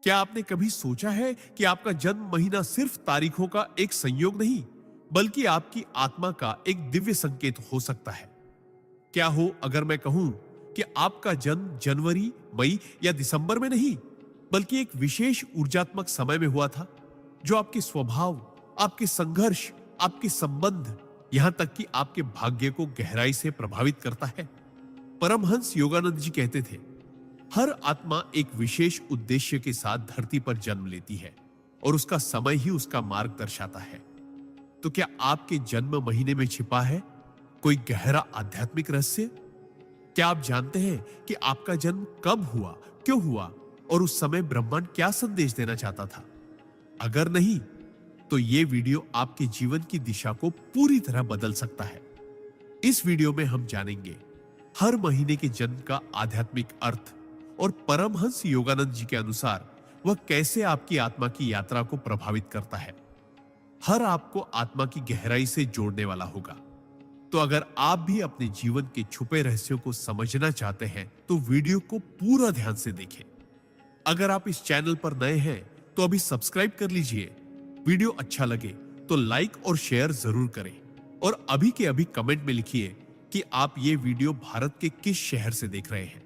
क्या आपने कभी सोचा है कि आपका जन्म महीना सिर्फ तारीखों का एक संयोग नहीं, बल्कि आपकी आत्मा का एक दिव्य संकेत हो सकता है? क्या हो अगर मैं कहूं कि आपका जन्म जनवरी, मई या दिसंबर में नहीं, बल्कि एक विशेष ऊर्जात्मक समय में हुआ था, जो आपके स्वभाव, आपके संघर्ष, आपके संबंध, यहां तक कि आपके भाग्य को गहराई से प्रभावित करता है? परमहंस योगानंद जी कहते थे, हर आत्मा एक विशेष उद्देश्य के साथ धरती पर जन्म लेती है और उसका समय ही उसका मार्ग दर्शाता है। तो क्या आपके जन्म महीने में छिपा है कोई गहरा आध्यात्मिक रहस्य? क्या आप जानते हैं कि आपका जन्म कब हुआ, क्यों हुआ और उस समय ब्रह्मांड क्या संदेश देना चाहता था? अगर नहीं, तो यह वीडियो आपके जीवन की दिशा को पूरी तरह बदल सकता है। इस वीडियो में हम जानेंगे हर महीने के जन्म का आध्यात्मिक अर्थ और परमहंस योगानंद जी के अनुसार वह कैसे आपकी आत्मा की यात्रा को प्रभावित करता है। हर आपको आत्मा की गहराई से जोड़ने वाला होगा। तो अगर आप भी अपने जीवन के छुपे रहस्यों को समझना चाहते हैं तो वीडियो को पूरा ध्यान से देखें। अगर आप इस चैनल पर नए हैं तो अभी सब्सक्राइब कर लीजिए। वीडियो अच्छा लगे तो लाइक और शेयर जरूर करें और अभी के अभी कमेंट में लिखिए कि आप ये वीडियो भारत के किस शहर से देख रहे हैं।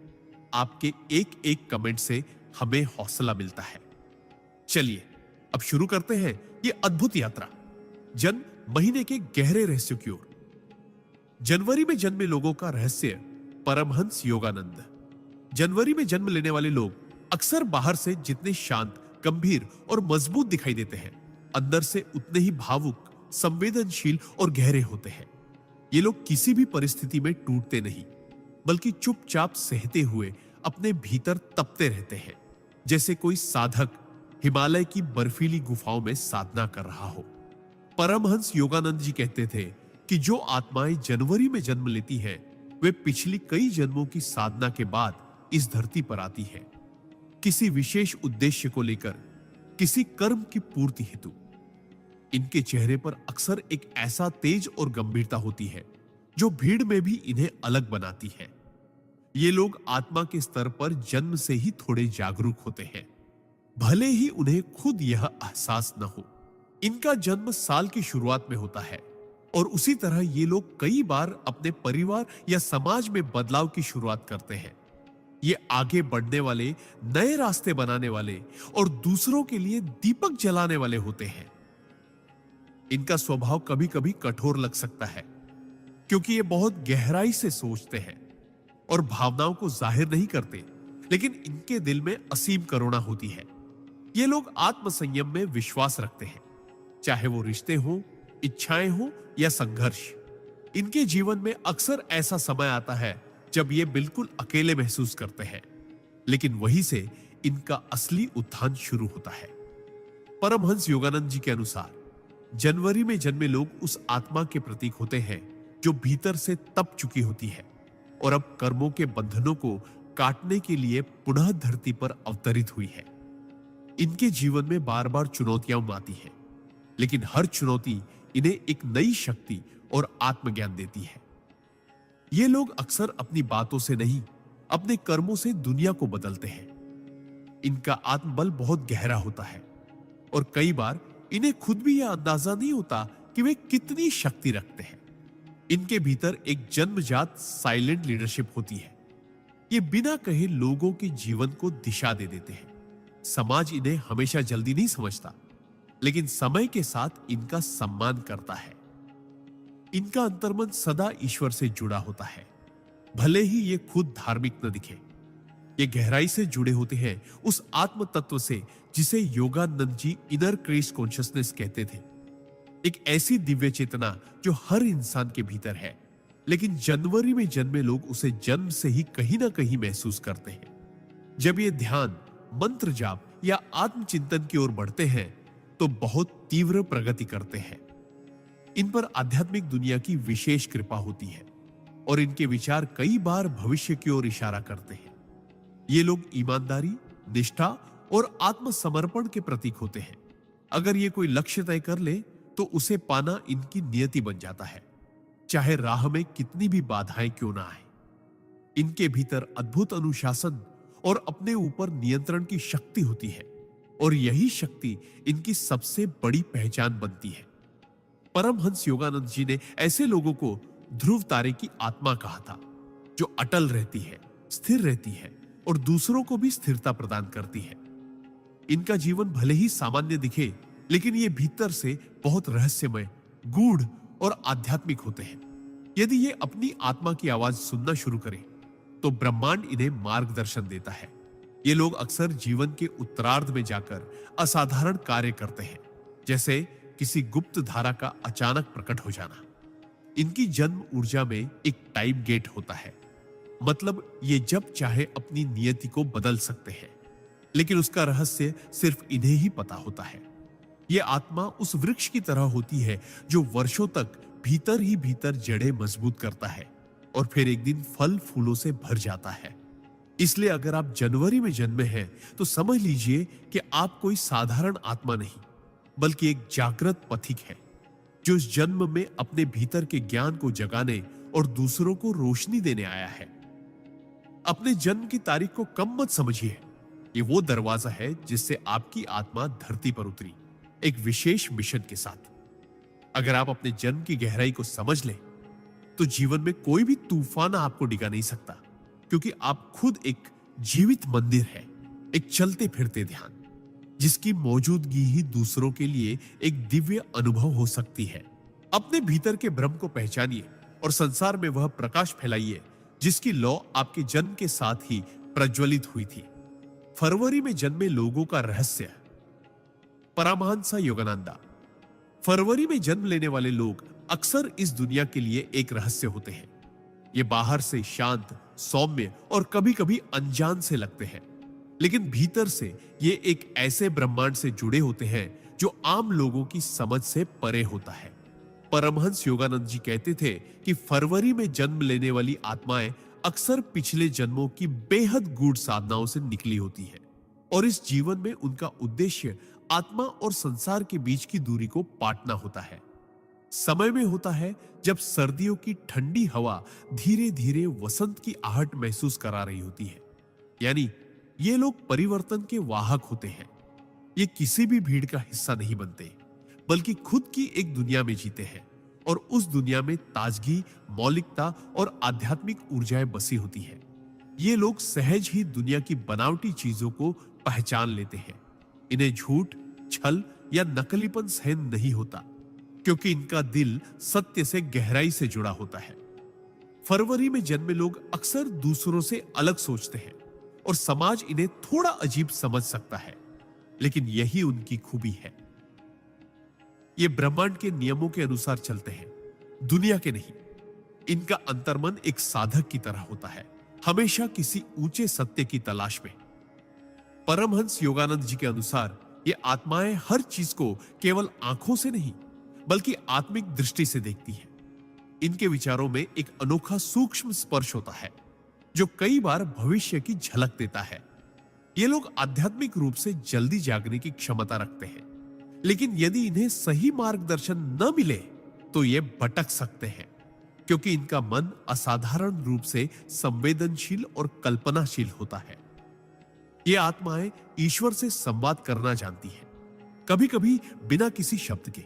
आपके एक एक कमेंट से हमें हौसला मिलता है। चलिए अब शुरू करते हैं ये अद्भुत यात्रा जन्म महीने के गहरे रहस्यों की ओर। जनवरी में जन्मे लोगों का रहस्य। परमहंस योगानंद। जनवरी में जन्म लेने वाले लोग अक्सर बाहर से जितने शांत, गंभीर और मजबूत दिखाई देते हैं, अंदर से उतने ही भावुक, संवेदनशील और गहरे होते हैं। ये लोग किसी भी परिस्थिति में टूटते नहीं, बल्कि चुपचाप सहते हुए अपने भीतर तपते रहते हैं, जैसे कोई साधक हिमालय की बर्फीली गुफाओं में साधना कर रहा हो। परमहंस योगानंद जी कहते थे कि जो आत्माएं जनवरी में जन्म लेती हैं, वे पिछली कई जन्मों की साधना के बाद इस धरती पर आती हैं, किसी विशेष उद्देश्य को लेकर, किसी कर्म की पूर्ति हेतु। इनके चेहरे पर अक्सर एक ऐसा तेज और गंभीरता होती है जो भीड़ में भी इन्हें अलग बनाती है। ये लोग आत्मा के स्तर पर जन्म से ही थोड़े जागरूक होते हैं, भले ही उन्हें खुद यह एहसास न हो। इनका जन्म साल की शुरुआत में होता है और उसी तरह ये लोग कई बार अपने परिवार या समाज में बदलाव की शुरुआत करते हैं। ये आगे बढ़ने वाले, नए रास्ते बनाने वाले और दूसरों के लिए दीपक जलाने वाले होते हैं। इनका स्वभाव कभी कभी कठोर लग सकता है, क्योंकि ये बहुत गहराई से सोचते हैं और भावनाओं को जाहिर नहीं करते, लेकिन इनके दिल में असीम करुणा होती है। ये लोग आत्मसंयम में विश्वास रखते हैं, चाहे वो रिश्ते हो, इच्छाएं हो या संघर्ष। इनके जीवन में अक्सर ऐसा समय आता है जब ये बिल्कुल अकेले महसूस करते हैं, लेकिन वहीं से इनका असली उत्थान शुरू होता है। परमहंस योगानंद जी के अनुसार जनवरी में जन्मे लोग उस आत्मा के प्रतीक होते हैं जो भीतर से तप चुकी होती है और अब कर्मों के बंधनों को काटने के लिए पुनः धरती पर अवतरित हुई है। इनके जीवन में बार बार चुनौतियां आती हैं, लेकिन हर चुनौती इन्हें एक नई शक्ति और आत्मज्ञान देती है। ये लोग अक्सर अपनी बातों से नहीं, अपने कर्मों से दुनिया को बदलते हैं। इनका आत्मबल बहुत गहरा होता है और कई बार इन्हें खुद भी यह अंदाजा नहीं होता कि वे कितनी शक्ति रखते हैं। इनके भीतर एक जन्मजात साइलेंट लीडरशिप होती है। ये बिना कहे लोगों के जीवन को दिशा दे देते हैं। समाज इन्हें हमेशा जल्दी नहीं समझता, लेकिन समय के साथ इनका सम्मान करता है। इनका अंतर्मन सदा ईश्वर से जुड़ा होता है, भले ही ये खुद धार्मिक न दिखे। ये गहराई से जुड़े होते हैं उस आत्म तत्व से जिसे Yogananda ji inner crest consciousness कहते थे। एक ऐसी दिव्य चेतना जो हर इंसान के भीतर है, लेकिन जनवरी में जन्मे लोग उसे जन्म से ही कहीं ना कहीं महसूस करते हैं। जब ये ध्यान, मंत्र जाप या आत्मचिंतन की ओर बढ़ते हैं तो बहुत तीव्र प्रगति करते हैं। इन पर आध्यात्मिक दुनिया की विशेष कृपा होती है और इनके विचार कई बार भविष्य की ओर इशारा करते हैं। ये लोग ईमानदारी, निष्ठा और आत्मसमर्पण के प्रतीक होते हैं। अगर ये कोई लक्ष्य तय कर ले तो उसे पाना इनकी नियति बन जाता है, चाहे राह में कितनी भी बाधाएं क्यों ना आए। इनके भीतर अद्भुत अनुशासन और अपने ऊपर नियंत्रण की शक्ति होती है। और यही शक्ति इनकी सबसे बड़ी पहचान बनती है। परमहंस योगानंद जी ने ऐसे लोगों को ध्रुव तारे की आत्मा कहा था, जो अटल रहती है, स्थिर रहती है और दूसरों को भी स्थिरता प्रदान करती है। इनका जीवन भले ही सामान्य दिखे, लेकिन ये भीतर से बहुत रहस्यमय, गूढ़ और आध्यात्मिक होते हैं। यदि ये अपनी आत्मा की आवाज सुनना शुरू करें, तो ब्रह्मांड इन्हें मार्गदर्शन देता है। ये लोग अक्सर जीवन के उत्तरार्ध में जाकर असाधारण कार्य करते हैं, जैसे किसी गुप्त धारा का अचानक प्रकट हो जाना। इनकी जन्म ऊर्जा में एक टाइम गेट होता है, मतलब ये जब चाहे अपनी नियति को बदल सकते हैं, लेकिन उसका रहस्य सिर्फ इन्हें ही पता होता है। ये आत्मा उस वृक्ष की तरह होती है जो वर्षों तक भीतर ही भीतर जड़ें मजबूत करता है और फिर एक दिन फल फूलों से भर जाता है। इसलिए अगर आप जनवरी में जन्मे हैं, तो समझ लीजिए कि आप कोई साधारण आत्मा नहीं, बल्कि एक जागृत पथिक है, जो इस जन्म में अपने भीतर के ज्ञान को जगाने और दूसरों को रोशनी देने आया है। अपने जन्म की तारीख को कम मत समझिए। ये वो दरवाजा है जिससे आपकी आत्मा धरती पर उतरी, एक विशेष मिशन के साथ। अगर आप अपने जन्म की गहराई को समझ लें, तो जीवन में कोई भी तूफान आपको डिगा नहीं सकता, क्योंकि आप खुद एक जीवित मंदिर है, एक चलते फिरते ध्यान, जिसकी मौजूदगी ही दूसरों के लिए एक दिव्य अनुभव हो सकती है। अपने भीतर के ब्रह्म को पहचानिए और संसार में वह प्रकाश फैलाइए जिसकी लौ आपके जन्म के साथ ही प्रज्वलित हुई थी। फरवरी में जन्मे लोगों का रहस्य। परमहंस योगानंदा। फरवरी में जन्म लेने वाले लोग अक्सर इस दुनिया के लिए एक रहस्य होते हैं। ये बाहर से शांत, सौम्य और कभी-कभी अनजान से लगते हैं, लेकिन भीतर से ये एक ऐसे ब्रह्मांड से जुड़े होते हैं जो आम लोगों की समझ से परे होता है। परमहंस योगानंद जी कहते थे कि फरवरी में जन्म लेने वाली आत्माएं अक्सर पिछले जन्मों की बेहद गूढ़ साधनाओं से निकली होती है और इस जीवन में उनका उद्देश्य आत्मा और संसार के बीच की दूरी को पाटना होता है। समय में होता है जब सर्दियों की ठंडी हवा धीरे धीरे वसंत की आहट महसूस करा रही होती है। यानी ये लोग परिवर्तन के वाहक होते हैं। ये किसी भी भीड़ का हिस्सा नहीं बनते, बल्कि खुद की एक दुनिया में जीते हैं और उस दुनिया में ताजगी, मौलिकता और आध्यात्मिक ऊर्जाएं बसी होती है। ये लोग सहज ही दुनिया की बनावटी चीजों को पहचान लेते हैं। इन्हें झूठ, छल या नकलीपन सहन नहीं होता, क्योंकि इनका दिल सत्य से गहराई से जुड़ा होता है। फरवरी में जन्मे लोग अक्सर दूसरों से अलग सोचते हैं और समाज इन्हें थोड़ा अजीब समझ सकता है, लेकिन यही उनकी खूबी है। ये ब्रह्मांड के नियमों के अनुसार चलते हैं, दुनिया के नहीं। इनका अंतर्मन एक साधक की तरह होता है, हमेशा किसी ऊंचे सत्य की तलाश में। परमहंस योगानंद जी के अनुसार ये आत्माएं हर चीज को केवल आंखों से नहीं, बल्कि आत्मिक दृष्टि से देखती हैं। इनके विचारों में एक अनोखा सूक्ष्म स्पर्श होता है, जो कई बार भविष्य की झलक देता है। ये लोग आध्यात्मिक रूप से जल्दी जागने की क्षमता रखते हैं, लेकिन यदि इन्हें सही मार्गदर्शन न मिले तो ये भटक सकते हैं, क्योंकि इनका मन असाधारण रूप से संवेदनशील और कल्पनाशील होता है। ये आत्माएं ईश्वर से संवाद करना जानती हैं, कभी-कभी बिना किसी शब्द के।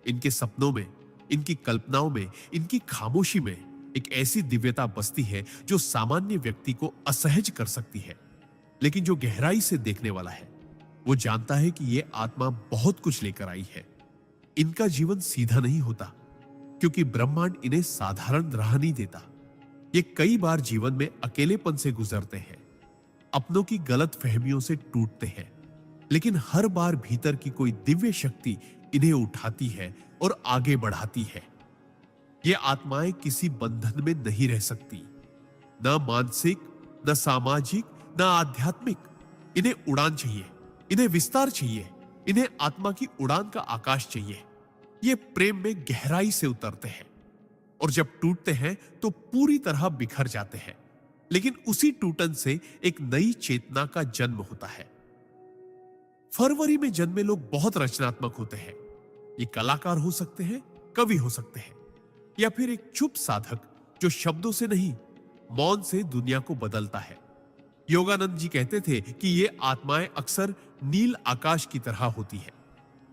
इनके सपनों में, इनकी कल्पनाओं में, इनकी खामोशी में एक ऐसी दिव्यता बसती है जो सामान्य व्यक्ति को असहज कर सकती है। लेकिन जो गहराई से देखने वाला है, वो जानता है कि ये आत्मा बहुत कुछ लेकर आई है। इनका जीवन सीधा नहीं होता, क्योंकि ब्रह्मांड इन्हें साधारण राह नहीं देता। ये कई बार जीवन में अकेलेपन से गुजरते हैं, अपनों की गलत फहमियों से टूटते हैं, लेकिन हर बार भीतर की कोई दिव्य शक्ति इन्हें उठाती है और आगे बढ़ाती है। ये आत्माएं किसी बंधन में नहीं रह सकती, न मानसिक, न सामाजिक, न आध्यात्मिक। इन्हें उड़ान चाहिए, इन्हें विस्तार चाहिए, इन्हें आत्मा की उड़ान का आकाश चाहिए। ये प्रेम में गहराई से उतरते हैं और जब टूटते हैं तो पूरी तरह बिखर जाते हैं, लेकिन उसी टूटन से एक नई चेतना का जन्म होता है। फरवरी में जन्मे लोग बहुत रचनात्मक होते हैं। ये कलाकार हो सकते हैं, कवि हो सकते हैं, या फिर एक चुप साधक जो शब्दों से नहीं, मौन से दुनिया को बदलता है। योगानंद जी कहते थे कि ये आत्माएं अक्सर नील आकाश की तरह होती है,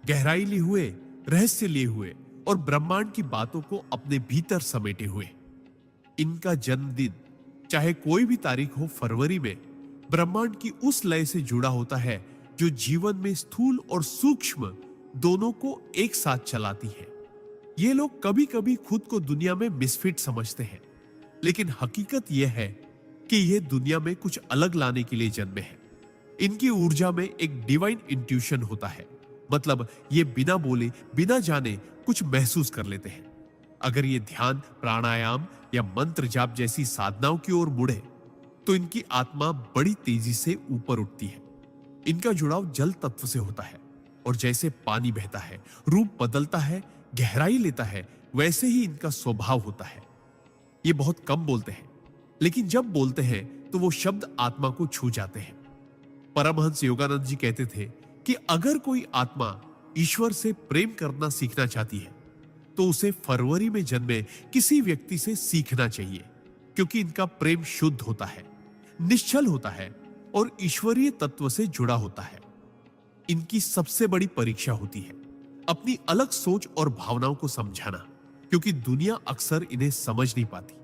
गहराई लिए हुए, रहस्य लिए हुए और ब्रह्मांड की बातों को अपने भीतर समेटे हुए। इनका जन्मदिन चाहे कोई भी तारीख हो फरवरी में ब्रह्मांड की उस लय से जुड़ा होता है जो जीवन में स्थूल और सूक्ष्म दोनों को एक साथ चलाती है। ये लोग कभी कभी खुद को दुनिया में मिसफिट समझते हैं, लेकिन हकीकत यह है कि ये दुनिया में कुछ अलग लाने के लिए जन्मे हैं। इनकी ऊर्जा में एक डिवाइन इंट्यूशन होता है, मतलब ये बिना बोले बिना जाने कुछ महसूस कर लेते हैं। अगर ये ध्यान, प्राणायाम या मंत्र जाप जैसी साधनाओं की ओर मुड़े तो इनकी आत्मा बड़ी तेजी से ऊपर उठती है। इनका जुड़ाव जल तत्व से होता है और जैसे पानी बहता है, रूप बदलता है, गहराई लेता है, वैसे ही इनका स्वभाव होता है। ये बहुत कम बोलते हैं, लेकिन जब बोलते हैं तो वो शब्द आत्मा को छू जाते हैं। परमहंस योगानंद जी कहते थे कि अगर कोई आत्मा ईश्वर से प्रेम करना सीखना चाहती है तो उसे फरवरी में जन्मे किसी व्यक्ति से सीखना चाहिए, क्योंकि इनका प्रेम शुद्ध होता है, निश्चल होता है और ईश्वरीय तत्व से जुड़ा होता है। इनकी सबसे बड़ी परीक्षा होती है अपनी अलग सोच और भावनाओं को समझाना, क्योंकि दुनिया अक्सर इन्हें समझ नहीं पाती।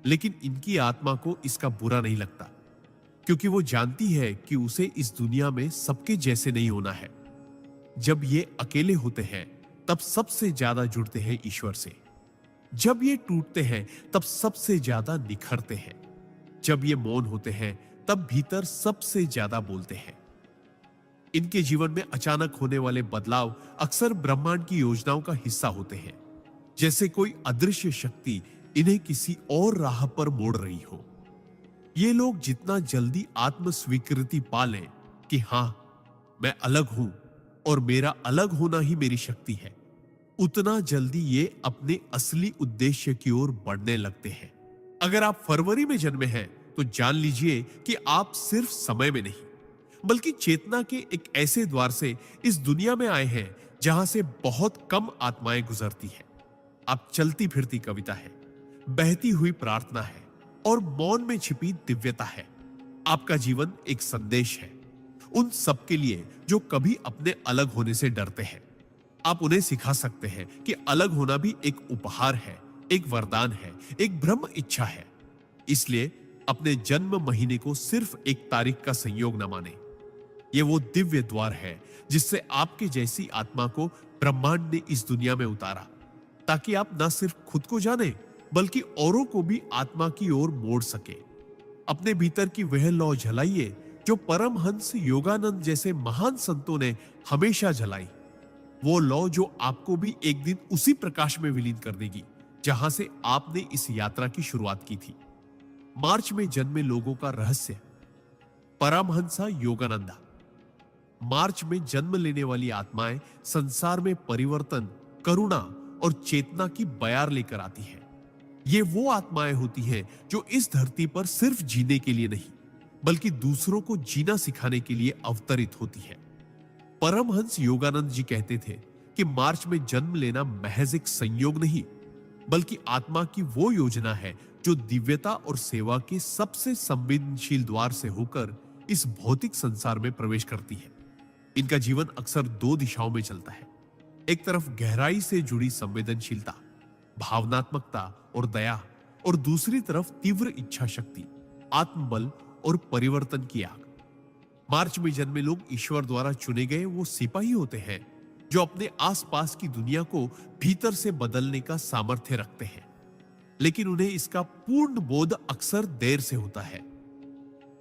लेकिन इनकी आत्मा को इसका बुरा नहीं लगता, क्योंकि वो जानती है कि उसे इस दुनिया में सबके जैसे नहीं होना है। जब ये अकेले होते हैं तब सबसे ज्यादा जुड़ते हैं ईश्वर से। जब ये टूटते हैं तब सबसे ज्यादा निखरते हैं। जब ये मौन होते हैं तब भीतर सबसे ज्यादा बोलते हैं। इनके जीवन में अचानक होने वाले बदलाव अक्सर ब्रह्मांड की योजनाओं का हिस्सा होते हैं, जैसे कोई अदृश्य शक्ति इन्हें किसी और राह पर मोड़ रही हो। ये लोग जितना जल्दी आत्म स्वीकृति पा लें कि हां, मैं अलग हूं और मेरा अलग होना ही मेरी शक्ति है, उतना जल्दी ये अपने असली उद्देश्य की ओर बढ़ने लगते हैं। अगर आप फरवरी में जन्मे हैं तो जान लीजिए कि आप सिर्फ समय में नहीं, बल्कि चेतना के एक ऐसे द्वार से इस दुनिया में आए हैं जहां से बहुत कम आत्माएं गुजरती हैं। आप चलती फिरती कविता है, बहती हुई प्रार्थना है और मौन में छिपी दिव्यता है। आपका जीवन एक संदेश है उन सबके लिए जो कभी अपने अलग होने से डरते हैं। आप उन्हें सिखा सकते हैं कि अलग होना भी एक उपहार है, एक वरदान है, एक ब्रह्म इच्छा है। इसलिए अपने जन्म महीने को सिर्फ एक तारीख का संयोग न माने। ये वो दिव्य द्वार है जिससे आपके जैसी आत्मा को ब्रह्मांड ने इस दुनिया में उतारा, ताकि आप न सिर्फ खुद को जाने बल्कि औरों को भी आत्मा की ओर मोड़ सके। अपने भीतर की वह लौ जलाइए जो परमहंस योगानंद जैसे महान संतों ने हमेशा जलाई। वो लौ जो आपको भी एक दिन उसी प्रकाश में विलीन कर देगी जहां से आपने इस यात्रा की शुरुआत की थी। मार्च में जन्मे लोगों का रहस्य। परमहंसा योगानंदा। मार्च में जन्म लेने वाली आत्माएं संसार में परिवर्तन, करुणा और चेतना की बयार लेकर आती हैं। ये वो आत्माएं होती हैं जो इस धरती पर सिर्फ जीने के लिए नहीं, बल्कि दूसरों को जीना सिखाने के लिए अवतरित होती है। परमहंस योगानंद जी कहते थे कि मार्च में जन्म लेना महज एक संयोग नहीं, बल्कि आत्मा की वो योजना है जो दिव्यता और सेवा के सबसे संवेदनशील द्वार से होकर इस भौतिक संसार में प्रवेश करती है। इनका जीवन अक्सर दो दिशाओं में चलता है। एक तरफ गहराई से जुड़ी संवेदनशीलता, भावनात्मकता और दया, और दूसरी तरफ तीव्र इच्छा शक्ति, आत्मबल और परिवर्तन की आग। मार्च में जन्मे लोग ईश्वर द्वारा चुने गए वो सिपाही होते हैं जो अपने आसपास की दुनिया को भीतर से बदलने का सामर्थ्य रखते हैं, लेकिन उन्हें इसका पूर्ण बोध अक्सर देर से होता है।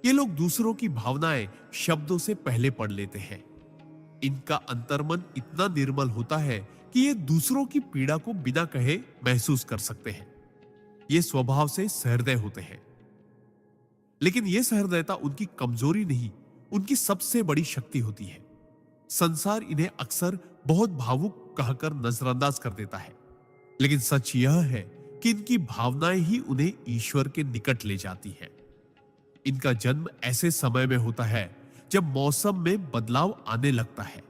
ये लोग दूसरों की भावनाएं शब्दों से पहले पढ़ लेते हैं। इनका अंतर्मन इतना निर्मल होता है कि ये दूसरों की पीड़ा को बिना कहे महसूस कर सकते हैं। ये स्वभाव से सहृदय होते हैं, लेकिन यह सहृदयता उनकी कमजोरी नहीं, उनकी सबसे बड़ी शक्ति होती है। संसार इन्हें अक्सर बहुत भावुक कहकर नजरअंदाज कर देता है, लेकिन सच यह है कि इनकी भावनाएं ही उन्हें ईश्वर के निकट ले जाती हैं। इनका जन्म ऐसे समय में होता है जब मौसम में बदलाव आने लगता है।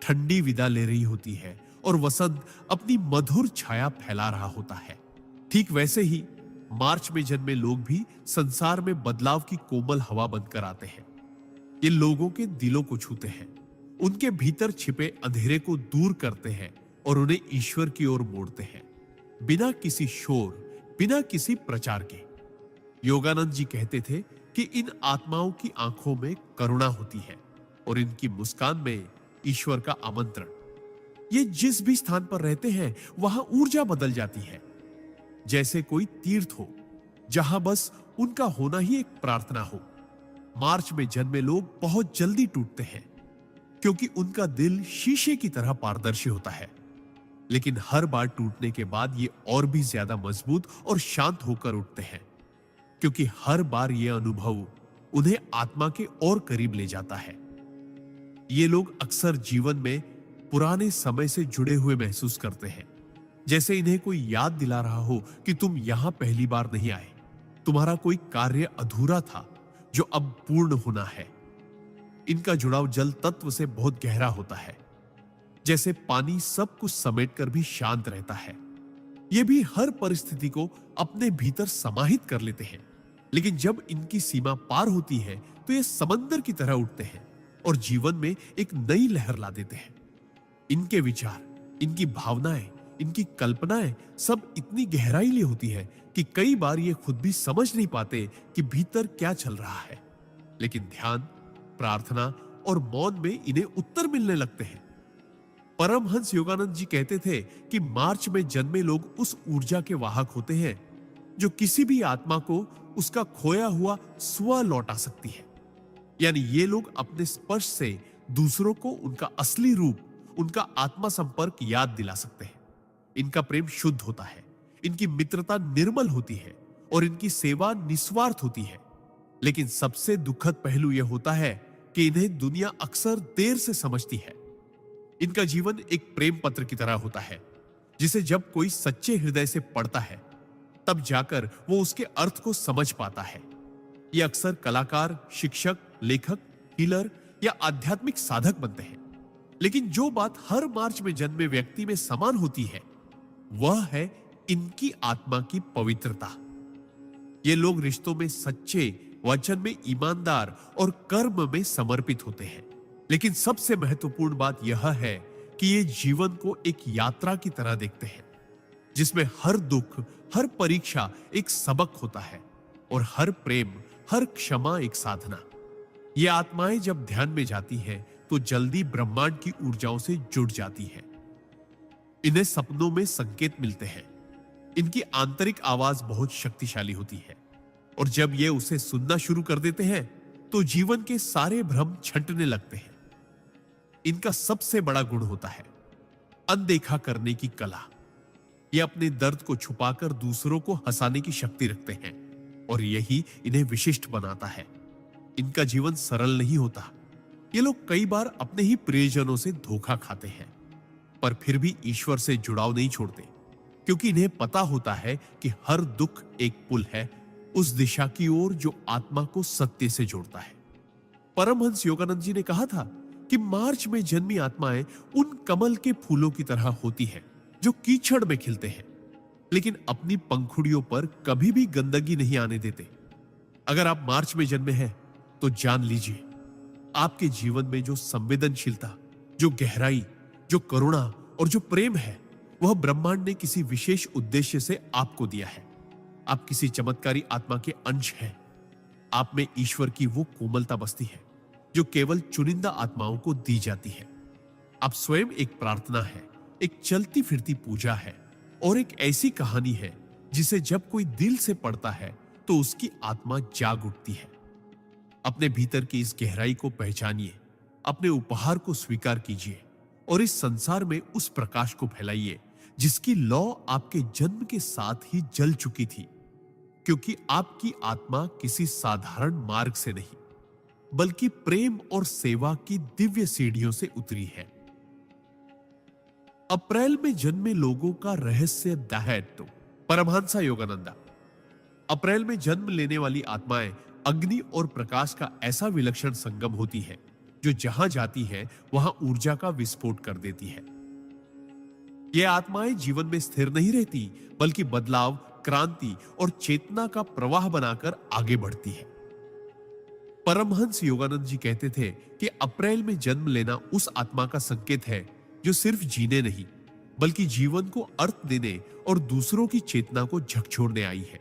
ठंडी विदा ले रही होती है और वसंत अपनी मधुर छाया फैला रहा होता है। ठीक वैसे ही मार्च में जन्मे लोग भी संसार में बदलाव की कोमल हवा बनकर आते हैं। ये लोगों के दिलों को छूते हैं, उनके भीतर छिपे अंधेरे को दूर करते हैं और उन्हें ईश्वर की ओर मोड़ते हैं, बिना किसी शोर, बिना किसी प्रचार के। योगानंद जी कहते थे कि इन आत्माओं की आंखों में करुणा होती है और इनकी मुस्कान में ईश्वर का आमंत्रण। ये जिस भी स्थान पर रहते हैं वहां ऊर्जा बदल जाती है, जैसे कोई तीर्थ हो जहां बस उनका होना ही एक प्रार्थना हो। मार्च में जन्मे लोग बहुत जल्दी टूटते हैं क्योंकि उनका दिल शीशे की तरह पारदर्शी होता है, लेकिन हर बार टूटने के बाद ये और भी ज्यादा मजबूत और शांत होकर उठते हैं, क्योंकि हर बार यह अनुभव उन्हें आत्मा के और करीब ले जाता है। ये लोग अक्सर जीवन में पुराने समय से जुड़े हुए महसूस करते हैं, जैसे इन्हें कोई याद दिला रहा हो कि तुम यहां पहली बार नहीं आए, तुम्हारा कोई कार्य अधूरा था जो अब पूर्ण होना है। इनका जुड़ाव जल तत्व से बहुत गहरा होता है, जैसे पानी सब कुछ समेटकर भी शांत रहता है। ये भी हर परिस्थिति को अपने भीतर समाहित कर लेते हैं, लेकिन जब इनकी सीमा पार होती है तो ये समंदर की तरह उठते हैं और जीवन में एक नई लहर ला देते हैं। इनके विचार, इनकी भावनाएं, इनकी कल्पनाएं सब इतनी गहराई ले होती है कि कई बार ये खुद भी समझ नहीं पाते कि भीतर क्या चल रहा है, लेकिन ध्यान, प्रार्थना और मौन में इन्हें उत्तर मिलने लगते हैं। परमहंस योगानंद जी कहते थे कि मार्च में जन्मे लोग उस ऊर्जा के वाहक होते हैं जो किसी भी आत्मा को उसका खोया हुआ स्व लौटा सकती है। यानी ये लोग अपने स्पर्श से दूसरों को उनका असली रूप, उनका आत्मा संपर्क याद दिला सकते हैं। इनका प्रेम शुद्ध होता है, इनकी मित्रता निर्मल होती है और इनकी सेवा निस्वार्थ होती है। लेकिन सबसे दुखद पहलू यह होता है कि इन्हें दुनिया अक्सर देर से समझती है। इनका जीवन एक प्रेम पत्र की तरह होता है, जिसे जब कोई सच्चे हृदय से पढ़ता है तब जाकर वो उसके अर्थ को समझ पाता है। ये अक्सर कलाकार, शिक्षक, लेखक, हीलर या आध्यात्मिक साधक बनते हैं, लेकिन जो बात हर मार्च में जन्मे व्यक्ति में समान होती है वह है इनकी आत्मा की पवित्रता। ये लोग रिश्तों में सच्चे, वचन में ईमानदार और कर्म में समर्पित होते हैं। लेकिन सबसे महत्वपूर्ण बात यह है कि ये जीवन को एक यात्रा की तरह देखते हैं, जिसमें हर दुख, हर परीक्षा एक सबक होता है और हर प्रेम, हर क्षमा एक साधना। ये आत्माएं जब ध्यान में जाती हैं तो जल्दी ब्रह्मांड की ऊर्जाओं से जुड़ जाती हैं। इन्हें सपनों में संकेत मिलते हैं। इनकी आंतरिक आवाज बहुत शक्तिशाली होती है और जब ये उसे सुनना शुरू कर देते हैं तो जीवन के सारे भ्रम छंटने लगते हैं। इनका सबसे बड़ा गुण होता है अनदेखा करने की कला। ये अपने दर्द को छुपाकर दूसरों को हंसाने की शक्ति रखते हैं और यही इन्हें विशिष्ट बनाता है। इनका जीवन सरल नहीं होता। ये लोग कई बार अपने ही प्रियजनों से धोखा खाते हैं, पर फिर भी ईश्वर से जुड़ाव नहीं छोड़ते, क्योंकि इन्हें पता होता है कि हर दुख एक पुल है उस दिशा की ओर जो आत्मा को सत्य से जोड़ता है। परमहंस योगानंद जी ने कहा था कि मार्च में जन्मी आत्माएं उन कमल के फूलों की तरह होती हैं जो कीचड़ में खिलते हैं, लेकिन अपनी पंखुड़ियों पर कभी भी गंदगी नहीं आने देते। अगर आप मार्च में जन्मे हैं तो जान लीजिए, आपके जीवन में जो संवेदनशीलता, जो गहराई, जो करुणा और जो प्रेम है, वह ब्रह्मांड ने किसी विशेष उद्देश्य से आपको दिया है। आप किसी चमत्कारी आत्मा के अंश हैं। आप में ईश्वर की वो कोमलता बसती है जो केवल चुनिंदा आत्माओं को दी जाती है। आप स्वयं एक प्रार्थना है, एक चलती फिरती पूजा है और एक ऐसी कहानी है जिसे जब कोई दिल से पढ़ता है तो उसकी आत्मा जाग उठती है। अपने भीतर की इस गहराई को पहचानिए, अपने उपहार को स्वीकार कीजिए और इस संसार में उस प्रकाश को फैलाइए जिसकी लौ आपके जन्म के साथ ही जल चुकी थी, क्योंकि आपकी आत्मा किसी साधारण मार्ग से नहीं बल्कि प्रेम और सेवा की दिव्य सीढ़ियों से उतरी है। अप्रैल में जन्मे लोगों का रहस्य दाहैत्व। परमहंसा योगानंदा। अप्रैल में जन्म लेने वाली आत्माएं अग्नि और प्रकाश का ऐसा विलक्षण संगम होती है जो जहां जाती है वहां ऊर्जा का विस्फोट कर देती है। ये आत्माएं जीवन में स्थिर नहीं रहती बल्कि बदलाव, क्रांति और चेतना का प्रवाह बनाकर आगे बढ़ती है। परमहंस योगानंद जी कहते थे कि अप्रैल में जन्म लेना उस आत्मा का संकेत है जो सिर्फ जीने नहीं बल्कि जीवन को अर्थ देने और दूसरों की चेतना को झकझोरने आई है।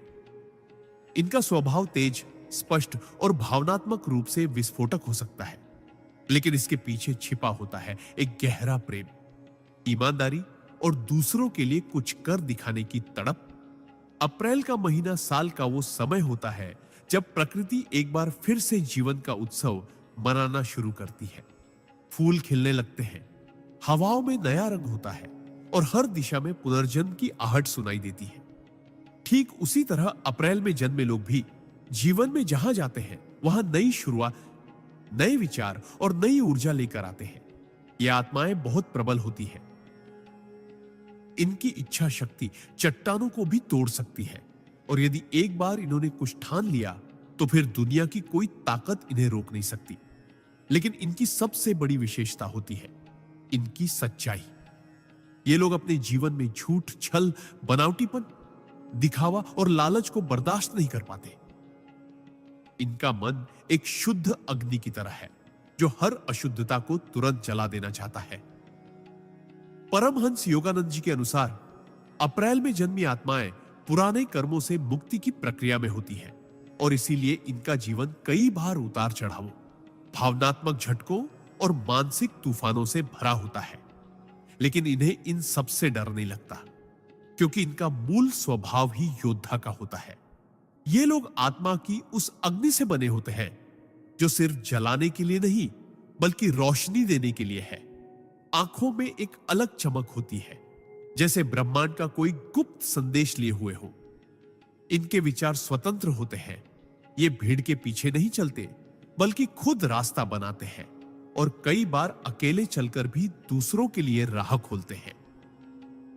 इनका स्वभाव तेज, स्पष्ट और भावनात्मक रूप से विस्फोटक हो सकता है, लेकिन इसके पीछे छिपा होता है एक गहरा प्रेम, ईमानदारी और दूसरों के लिए कुछ कर दिखाने की तड़प। अप्रैल का महीना साल का वो समय होता है जब प्रकृति एक बार फिर से जीवन का उत्सव मनाना शुरू करती है। फूल खिलने लगते हैं, हवाओं में नया रंग होता है और हर दिशा में पुनर्जन्म की आहट सुनाई देती है। ठीक उसी तरह अप्रैल में जन्मे लोग भी जीवन में जहां जाते हैं वहां नई शुरुआत, नए विचार और नई ऊर्जा लेकर आते हैं। ये आत्माएं बहुत प्रबल होती हैं। इनकी इच्छा शक्ति चट्टानों को भी तोड़ सकती है और यदि एक बार इन्होंने कुछ ठान लिया तो फिर दुनिया की कोई ताकत इन्हें रोक नहीं सकती। लेकिन इनकी सबसे बड़ी विशेषता होती है इनकी सच्चाई। ये लोग अपने जीवन में झूठ, छल, बनावटीपन, दिखावा और लालच को बर्दाश्त नहीं कर पाते। इनका मन एक शुद्ध अग्नि की तरह है जो हर अशुद्धता को तुरंत जला देना चाहता है। परमहंस योगानंद जी के अनुसार अप्रैल में जन्मी आत्माएं पुराने कर्मों से मुक्ति की प्रक्रिया में होती हैं और इसीलिए इनका जीवन कई बार उतार चढ़ावों, भावनात्मक झटकों और मानसिक तूफानों से भरा होता है। लेकिन इन्हें इन सबसे डर नहीं लगता क्योंकि इनका मूल स्वभाव ही योद्धा का होता है। ये लोग आत्मा की उस अग्नि से बने होते हैं जो सिर्फ जलाने के लिए नहीं बल्कि रोशनी देने के लिए है। आंखों में एक अलग चमक होती है, जैसे ब्रह्मांड का कोई गुप्त संदेश लिए हुए हो। इनके विचार स्वतंत्र होते हैं। ये भीड़ के पीछे नहीं चलते बल्कि खुद रास्ता बनाते हैं और कई बार अकेले चलकर भी दूसरों के लिए राह खोलते हैं।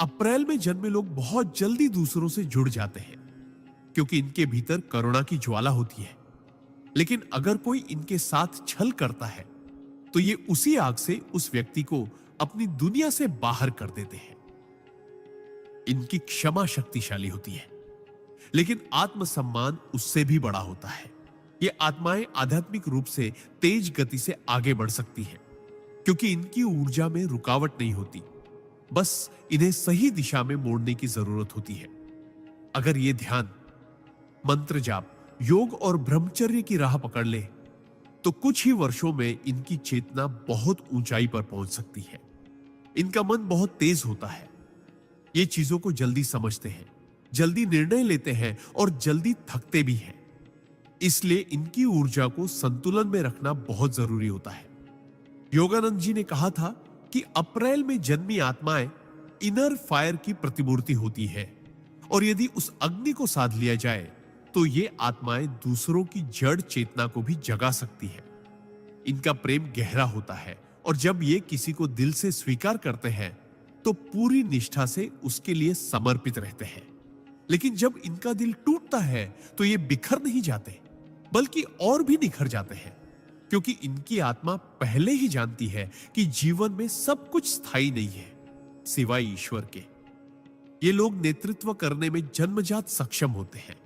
अप्रैल में जन्मे लोग बहुत जल्दी दूसरों से जुड़ जाते हैं क्योंकि इनके भीतर करुणा की ज्वाला होती है। लेकिन अगर कोई इनके साथ छल करता है तो ये उसी आग से उस व्यक्ति को अपनी दुनिया से बाहर कर देते हैं। इनकी क्षमा शक्तिशाली होती है, लेकिन आत्मसम्मान उससे भी बड़ा होता है। ये आत्माएं आध्यात्मिक रूप से तेज गति से आगे बढ़ सकती हैं क्योंकि इनकी ऊर्जा में रुकावट नहीं होती, बस इन्हें सही दिशा में मोड़ने की जरूरत होती है। अगर ये ध्यान, मंत्र जाप, योग और ब्रह्मचर्य की राह पकड़ ले तो कुछ ही वर्षों में इनकी चेतना बहुत ऊंचाई पर पहुंच सकती है। इनका मन बहुत तेज होता है। ये चीजों को जल्दी समझते हैं, जल्दी निर्णय लेते हैं और जल्दी थकते भी हैं। इसलिए इनकी ऊर्जा को संतुलन में रखना बहुत जरूरी होता है। योगानंद जी ने कहा था कि अप्रैल में जन्मी आत्माएं इनर फायर की प्रतिमूर्ति होती है और यदि उस अग्नि को साध लिया जाए तो ये आत्माएं दूसरों की जड़ चेतना को भी जगा सकती है। इनका प्रेम गहरा होता है और जब ये किसी को दिल से स्वीकार करते हैं तो पूरी निष्ठा से उसके लिए समर्पित रहते हैं। लेकिन जब इनका दिल टूटता है तो ये बिखर नहीं जाते बल्कि और भी निखर जाते हैं क्योंकि इनकी आत्मा पहले ही जानती है कि जीवन में सब कुछ स्थायी नहीं है सिवाय ईश्वर के। ये लोग नेतृत्व करने में जन्मजात सक्षम होते हैं,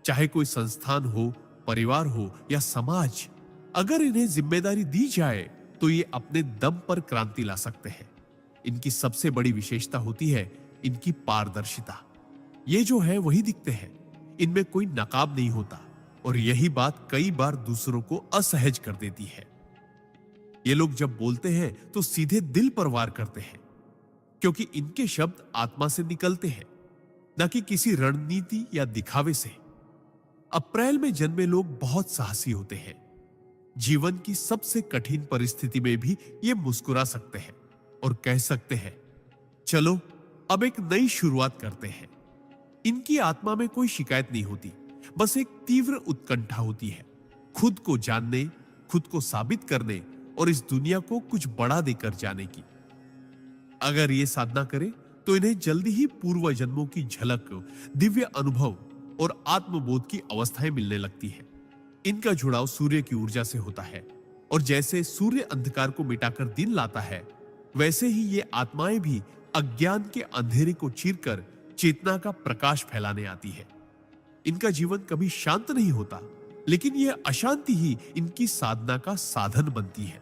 चाहे कोई संस्थान हो, परिवार हो या समाज। अगर इन्हें जिम्मेदारी दी जाए तो ये अपने दम पर क्रांति ला सकते हैं। इनकी सबसे बड़ी विशेषता होती है इनकी पारदर्शिता। ये जो है वही दिखते हैं, इनमें कोई नकाब नहीं होता और यही बात कई बार दूसरों को असहज कर देती है। ये लोग जब बोलते हैं तो सीधे दिल पर वार करते हैं क्योंकि इनके शब्द आत्मा से निकलते हैं, न कि किसी रणनीति या दिखावे से। अप्रैल में जन्मे लोग बहुत साहसी होते हैं। जीवन की सबसे कठिन परिस्थिति में भी ये मुस्कुरा सकते हैं और कह सकते हैं, चलो अब एक नई शुरुआत करते हैं। इनकी आत्मा में कोई शिकायत नहीं होती, बस एक तीव्र उत्कंठा होती है, खुद को जानने, खुद को साबित करने और इस दुनिया को कुछ बड़ा देकर जाने की। अगर ये साधना करें तो इन्हें जल्दी ही पूर्व जन्मों की झलक, दिव्य अनुभव और आत्मबोध की अवस्थाएं मिलने लगती है। इनका जुड़ाव सूर्य की ऊर्जा से होता है और जैसे सूर्य अंधकार को मिटाकर दिन लाता है, वैसे ही ये आत्माएं भी अज्ञान के अंधेरे को चीरकर चेतना का प्रकाश फैलाने आती है। इनका जीवन कभी शांत नहीं होता, लेकिन यह अशांति ही इनकी साधना का साधन बनती है।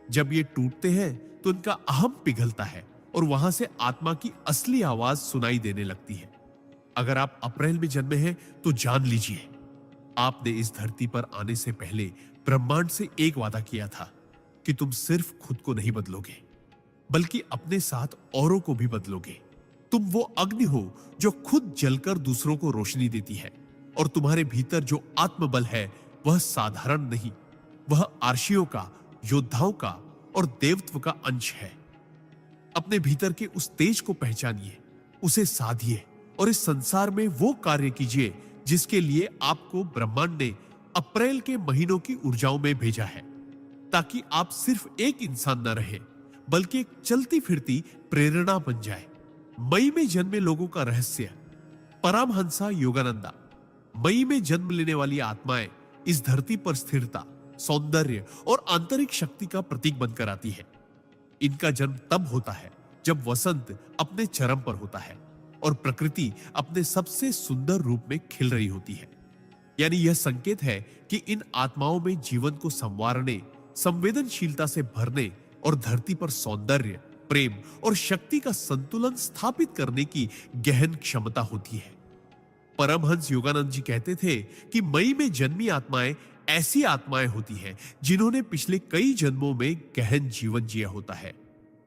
जब ये टूटते हैं तो इनका अहम पिघलता है और वहां से आत्मा की असली आवाज सुनाई देने लगती है। अगर आप अप्रैल में जन्मे हैं तो जान लीजिए, आपने इस धरती पर आने से पहले ब्रह्मांड से एक वादा किया था कि तुम सिर्फ खुद को नहीं बदलोगे, बल्कि अपने साथ औरों को भी बदलोगे। तुम वो अग्नि हो जो खुद जलकर दूसरों को रोशनी देती है, और तुम्हारे भीतर जो आत्मबल है वह साधारण नहीं, वह आर्शियों का, योद्धाओं का और देवत्व का अंश है। अपने भीतर के उस तेज को पहचानिए, उसे साधिए और इस संसार में वो कार्य कीजिए जिसके लिए आपको ब्रह्मांड ने अप्रैल के महीनों की ऊर्जाओं में भेजा है, ताकि आप सिर्फ एक इंसान न रहे, बल्कि एक चलती फिरती प्रेरणा बन जाए। मई में जन्मे लोगों का रहस्य। परमहंसा योगानंदा। मई में जन्म लेने वाली आत्माएं इस धरती पर स्थिरता, सौंदर्य और आंतरिक शक्ति का प्रतीक बनकर आती है। इनका जन्म तब होता है जब वसंत अपने चरम पर होता है और प्रकृति अपने सबसे सुंदर रूप में खिल रही होती है। यानी यह संकेत है कि इन आत्माओं में जीवन को संवारने, संवेदनशीलता से भरने और धरती पर सौंदर्य, प्रेम और शक्ति का संतुलन स्थापित करने की गहन क्षमता होती है। परमहंस योगानंद जी कहते थे कि मई में जन्मी आत्माएं ऐसी आत्माएं होती हैं जिन्होंने पिछले कई जन्मों में गहन जीवन जिया होता है,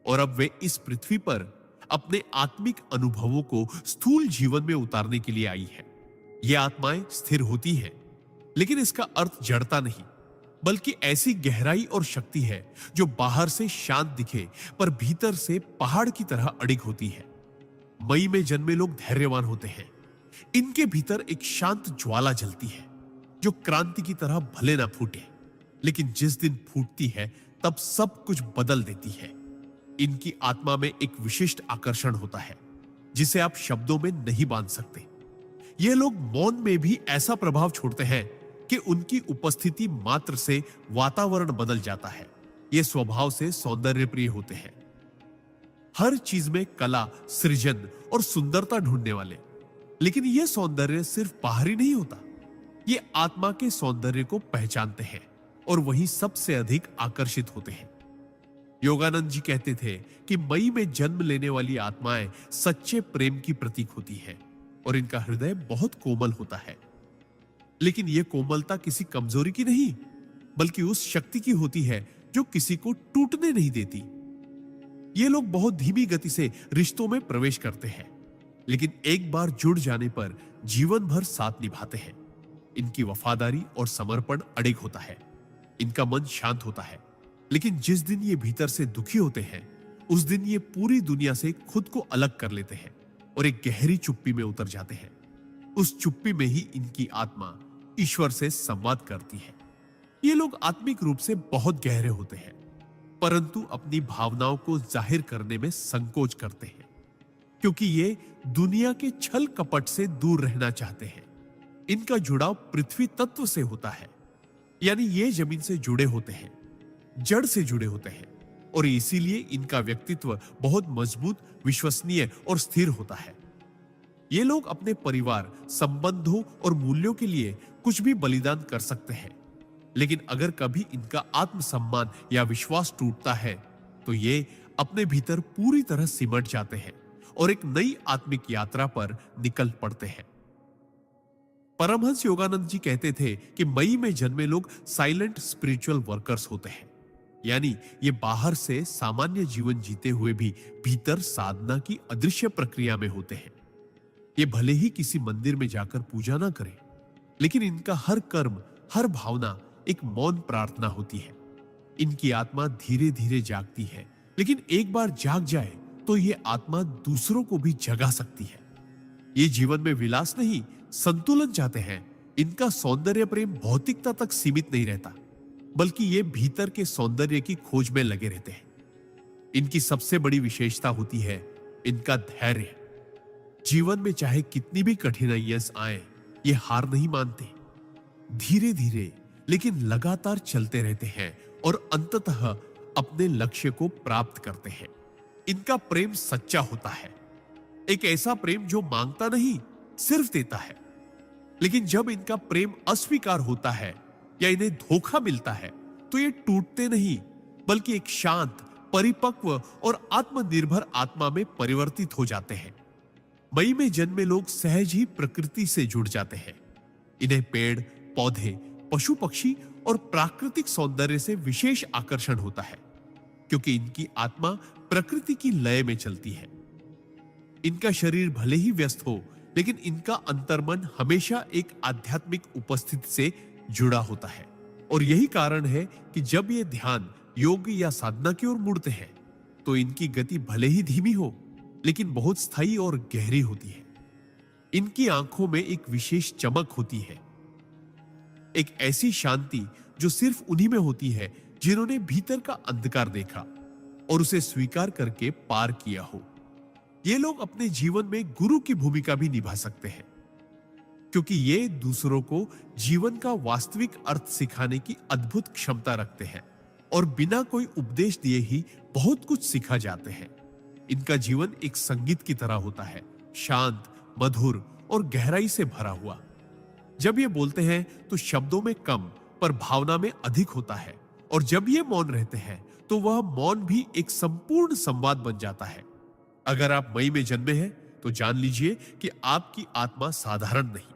और अब वे इस पृथ्वी पर अपने आत्मिक अनुभवों को स्थूल जीवन में उतारने के लिए आई है। ये आत्माएं स्थिर होती हैं, लेकिन इसका अर्थ जड़ता नहीं, बल्कि ऐसी गहराई और शक्ति है जो बाहर से शांत दिखे पर भीतर से पहाड़ की तरह अडिग होती है। मई में जन्मे लोग धैर्यवान होते हैं। इनके भीतर एक शांत ज्वाला जलती है जो क्रांति की तरह भले ना फूटे, लेकिन जिस दिन फूटती है तब सब कुछ बदल देती है। इनकी आत्मा में एक विशिष्ट आकर्षण होता है जिसे आप शब्दों में नहीं बांध सकते। ये लोग मौन में भी ऐसा प्रभाव छोड़ते हैं कि उनकी उपस्थिति मात्र से वातावरण बदल जाता है। ये स्वभाव से सौंदर्य प्रिय होते हैं, हर चीज में कला, सृजन और सुंदरता ढूंढने वाले। लेकिन यह सौंदर्य सिर्फ बाहरी नहीं होता, ये आत्मा के सौंदर्य को पहचानते हैं और वही सबसे अधिक आकर्षित होते हैं। योगानंद जी कहते थे कि मई में जन्म लेने वाली आत्माएं सच्चे प्रेम की प्रतीक होती है और इनका हृदय बहुत कोमल होता है। लेकिन यह कोमलता किसी कमजोरी की नहीं, बल्कि उस शक्ति की होती है जो किसी को टूटने नहीं देती। ये लोग बहुत धीमी गति से रिश्तों में प्रवेश करते हैं, लेकिन एक बार जुड़ जाने पर जीवन भर साथ निभाते हैं। इनकी वफादारी और समर्पण अडिग होता है। इनका मन शांत होता है, लेकिन जिस दिन ये भीतर से दुखी होते हैं उस दिन ये पूरी दुनिया से खुद को अलग कर लेते हैं और एक गहरी चुप्पी में उतर जाते हैं। उस चुप्पी में ही इनकी आत्मा ईश्वर से संवाद करती है। ये लोग आत्मिक रूप से बहुत गहरे होते हैं, परंतु अपनी भावनाओं को जाहिर करने में संकोच करते हैं, क्योंकि ये दुनिया के छल कपट से दूर रहना चाहते हैं। इनका जुड़ाव पृथ्वी तत्व से होता है, यानी ये जमीन से जुड़े होते हैं, जड़ से जुड़े होते हैं, और इसीलिए इनका व्यक्तित्व बहुत मजबूत, विश्वसनीय और स्थिर होता है। ये लोग अपने परिवार, संबंधों और मूल्यों के लिए कुछ भी बलिदान कर सकते हैं, लेकिन अगर कभी इनका आत्मसम्मान या विश्वास टूटता है तो ये अपने भीतर पूरी तरह सिमट जाते हैं और एक नई आत्मिक यात्रा पर निकल पड़ते हैं। परमहंस योगानंद जी कहते थे कि मई में जन्मे लोग साइलेंट स्पिरिचुअल वर्कर्स होते हैं, यानी ये बाहर से सामान्य जीवन जीते हुए भी भीतर साधना की अदृश्य प्रक्रिया में होते हैं। ये भले ही किसी मंदिर में जाकर पूजा ना करें, लेकिन इनका हर कर्म, हर भावना एक मौन प्रार्थना होती है। इनकी आत्मा धीरे धीरे जागती है, लेकिन एक बार जाग जाए तो ये आत्मा दूसरों को भी जगा सकती है। ये जीवन में विलास नहीं, संतुलन चाहते हैं। इनका सौंदर्य प्रेम भौतिकता तक सीमित नहीं रहता, बल्कि ये भीतर के सौंदर्य की खोज में लगे रहते हैं। इनकी सबसे बड़ी विशेषता होती है इनका धैर्य। जीवन में चाहे कितनी भी कठिनाइयां आए, ये हार नहीं मानते। धीरे धीरे लेकिन लगातार चलते रहते हैं और अंततः अपने लक्ष्य को प्राप्त करते हैं। इनका प्रेम सच्चा होता है, एक ऐसा प्रेम जो मांगता नहीं, सिर्फ देता है। लेकिन जब इनका प्रेम अस्वीकार होता है या इन्हें धोखा मिलता है, तो ये टूटते नहीं, बल्कि एक शांत, परिपक्व और आत्मनिर्भर आत्मा में परिवर्तित हो जाते हैं। मई में जन्मे लोग सहज ही प्रकृति से जुड़ जाते हैं। इन्हें पेड़, पौधे, पशु पक्षी और प्राकृतिक सौंदर्य से विशेष आकर्षण होता है, क्योंकि इनकी आत्मा प्रकृति की लय में चलती है। इनका शरीर भले ही व्यस्त हो, लेकिन इनका अंतर्मन हमेशा एक आध्यात्मिक उपस्थिति से जुड़ा होता है। और यही कारण है कि जब ये ध्यान, योग या साधना की ओर मुड़ते हैं, तो इनकी गति भले ही धीमी हो, लेकिन बहुत स्थायी और गहरी होती है। इनकी आंखों में एक विशेष चमक होती है, एक ऐसी शांति जो सिर्फ उन्हीं में होती है जिन्होंने भीतर का अंधकार देखा और उसे स्वीकार करके पार किया हो। ये लोग अपने जीवन में गुरु की भूमिका भी निभा सकते हैं, क्योंकि ये दूसरों को जीवन का वास्तविक अर्थ सिखाने की अद्भुत क्षमता रखते हैं और बिना कोई उपदेश दिए ही बहुत कुछ सिखा जाते हैं। इनका जीवन एक संगीत की तरह होता है, शांत, मधुर और गहराई से भरा हुआ। जब ये बोलते हैं तो शब्दों में कम पर भावना में अधिक होता है, और जब ये मौन रहते हैं तो वह मौन भी एक संपूर्ण संवाद बन जाता है। अगर आप मई में जन्मे हैं तो जान लीजिए कि आपकी आत्मा साधारण नहीं।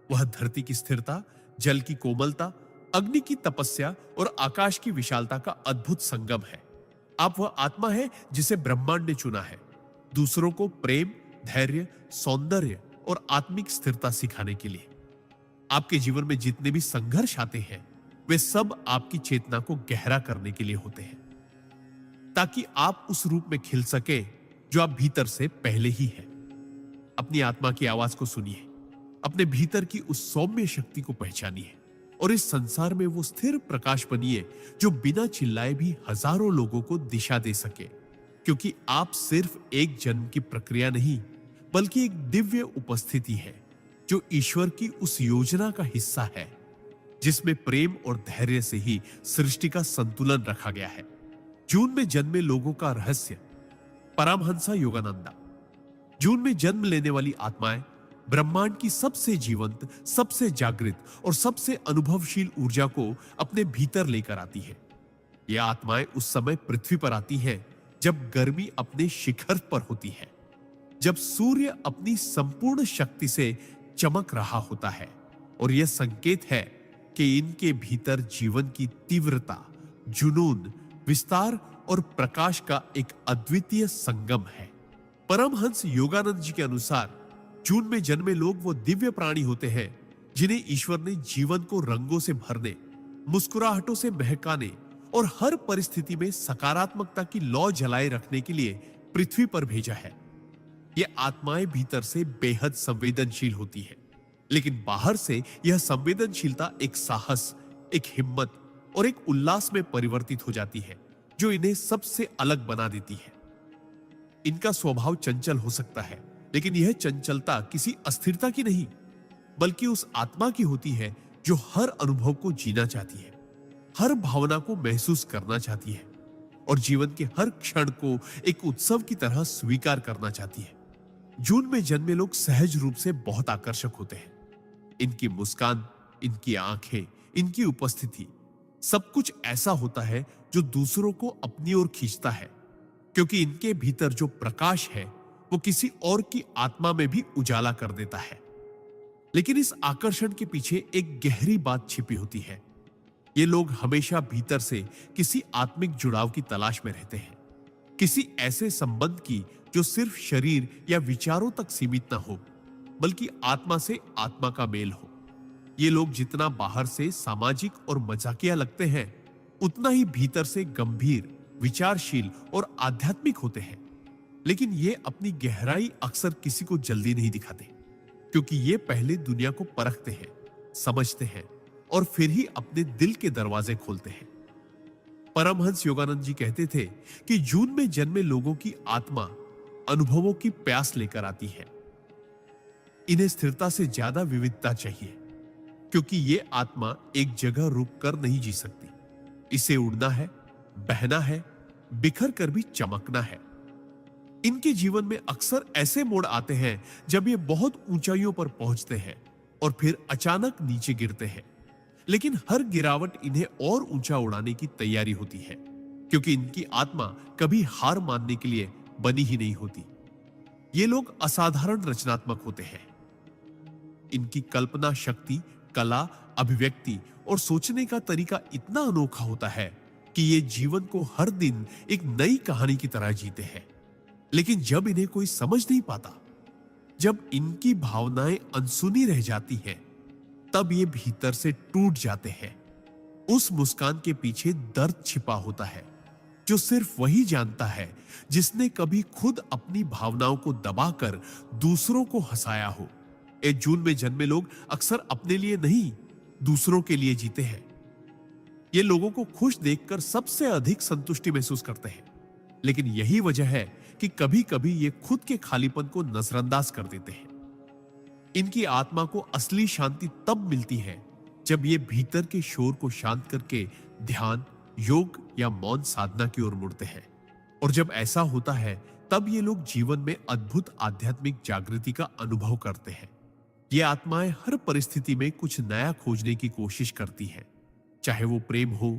वह धरती की स्थिरता, जल की कोमलता, अग्नि की तपस्या और आकाश की विशालता का अद्भुत संगम है। आप वह आत्मा है जिसे ब्रह्मांड ने चुना है, दूसरों को प्रेम, धैर्य, सौंदर्य और आत्मिक स्थिरता सिखाने के लिए। आपके जीवन में जितने भी संघर्ष आते हैं, वे सब आपकी चेतना को गहरा करने के लिए होते हैं, ताकि आप उस रूप में खिल सके जो आप भीतर से पहले ही है। अपनी आत्मा की आवाज को सुनिए, अपने भीतर की उस सौम्य शक्ति को पहचानिए और इस संसार में वो स्थिर प्रकाश बनिए जो बिना चिल्लाए भी हजारों लोगों को दिशा दे सके। क्योंकि आप सिर्फ एक जन्म की प्रक्रिया नहीं, बल्कि एक दिव्य उपस्थिति है जो ईश्वर की उस योजना का हिस्सा है जिसमें प्रेम और धैर्य से ही सृष्टि का संतुलन रखा गया है। जून में जन्मे लोगों का रहस्य। परमहंस योगानंदा। जून में जन्म लेने वाली आत्माएं ब्रह्मांड की सबसे जीवंत, सबसे जागृत और सबसे अनुभवशील ऊर्जा को अपने भीतर लेकर आती है। ये आत्माएं उस समय पृथ्वी पर आती हैं जब गर्मी अपने शिखर पर होती है, जब सूर्य अपनी संपूर्ण शक्ति से चमक रहा होता है, और यह संकेत है कि इनके भीतर जीवन की तीव्रता, जुनून, विस्तार और प्रकाश का एक अद्वितीय संगम है। परमहंस योगानंद जी के अनुसार जून में जन्मे लोग वो दिव्य प्राणी होते हैं जिन्हें ईश्वर ने जीवन को रंगों से भरने, मुस्कुराहटों से महकाने और हर परिस्थिति में सकारात्मकता की लौ जलाए रखने के लिए पृथ्वी पर भेजा है। ये आत्माएं भीतर से बेहद संवेदनशील होती है, लेकिन बाहर से यह संवेदनशीलता एक साहस, एक हिम्मत और एक उल्लास में परिवर्तित हो जाती है जो इन्हें सबसे अलग बना देती है। इनका स्वभाव चंचल हो सकता है, लेकिन यह चंचलता किसी अस्थिरता की नहीं, बल्कि उस आत्मा की होती है जो हर अनुभव को जीना चाहती है, हर भावना को महसूस करना चाहती है और जीवन के हर क्षण को एक उत्सव की तरह स्वीकार करना चाहती है। जून में जन्मे लोग सहज रूप से बहुत आकर्षक होते हैं। इनकी मुस्कान, इनकी आंखें, इनकी उपस्थिति, सब कुछ ऐसा होता है जो दूसरों को अपनी ओर खींचता है, क्योंकि इनके भीतर जो प्रकाश है वो किसी और की आत्मा में भी उजाला कर देता है। लेकिन इस आकर्षण के पीछे एक गहरी बात छिपी होती है। ये लोग हमेशा भीतर से किसी आत्मिक जुड़ाव की तलाश में रहते हैं, किसी ऐसे संबंध की जो सिर्फ शरीर या विचारों तक सीमित ना हो, बल्कि आत्मा से आत्मा का मेल हो। ये लोग जितना बाहर से सामाजिक और मजाकिया लगते हैं, उतना ही भीतर से गंभीर, विचारशील और आध्यात्मिक होते हैं। लेकिन ये अपनी गहराई अक्सर किसी को जल्दी नहीं दिखाते, क्योंकि ये पहले दुनिया को परखते हैं, समझते हैं और फिर ही अपने दिल के दरवाजे खोलते हैं। परमहंस योगानंद जी कहते थे कि जून में जन्मे लोगों की आत्मा अनुभवों की प्यास लेकर आती है। इन्हें स्थिरता से ज्यादा विविधता चाहिए, क्योंकि ये आत्मा एक जगह रुक कर नहीं जी सकती। इसे उड़ना है, बहना है, बिखर कर भी चमकना है। इनके जीवन में अक्सर ऐसे मोड़ आते हैं जब ये बहुत ऊंचाइयों पर पहुंचते हैं और फिर अचानक नीचे गिरते हैं। लेकिन हर गिरावट इन्हें और ऊंचा उड़ाने की तैयारी होती है, क्योंकि इनकी आत्मा कभी हार मानने के लिए बनी ही नहीं होती। ये लोग असाधारण रचनात्मक होते हैं। इनकी कल्पना शक्ति, कला, अभिव्यक्ति और सोचने का तरीका इतना अनोखा होता है कि ये जीवन को हर दिन एक नई कहानी की तरह जीते हैं। लेकिन जब इन्हें कोई समझ नहीं पाता, जब इनकी भावनाएं अनसुनी रह जाती हैं, तब ये भीतर से टूट जाते हैं। उस मुस्कान के पीछे दर्द छिपा होता है, जो सिर्फ वही जानता है जिसने कभी खुद अपनी भावनाओं को दबाकर दूसरों को हंसाया हो। ए जून में जन्मे लोग अक्सर अपने लिए नहीं, दूसरों के लिए जीते हैं। ये लोगों को खुश देखकर सबसे अधिक संतुष्टि महसूस करते हैं, लेकिन यही वजह है कि कभी कभी ये खुद के खालीपन को नजरअंदाज कर देते हैं। इनकी आत्मा को असली शांति तब मिलती है जब ये भीतर के शोर को शांत करके ध्यान, योग या मौन साधना की ओर मुड़ते हैं। और जब ऐसा होता है, तब ये लोग जीवन में अद्भुत आध्यात्मिक जागृति का अनुभव करते हैं। ये आत्माएं हर परिस्थिति में कुछ नया खोजने की कोशिश करती हैं, चाहे वो प्रेम हो,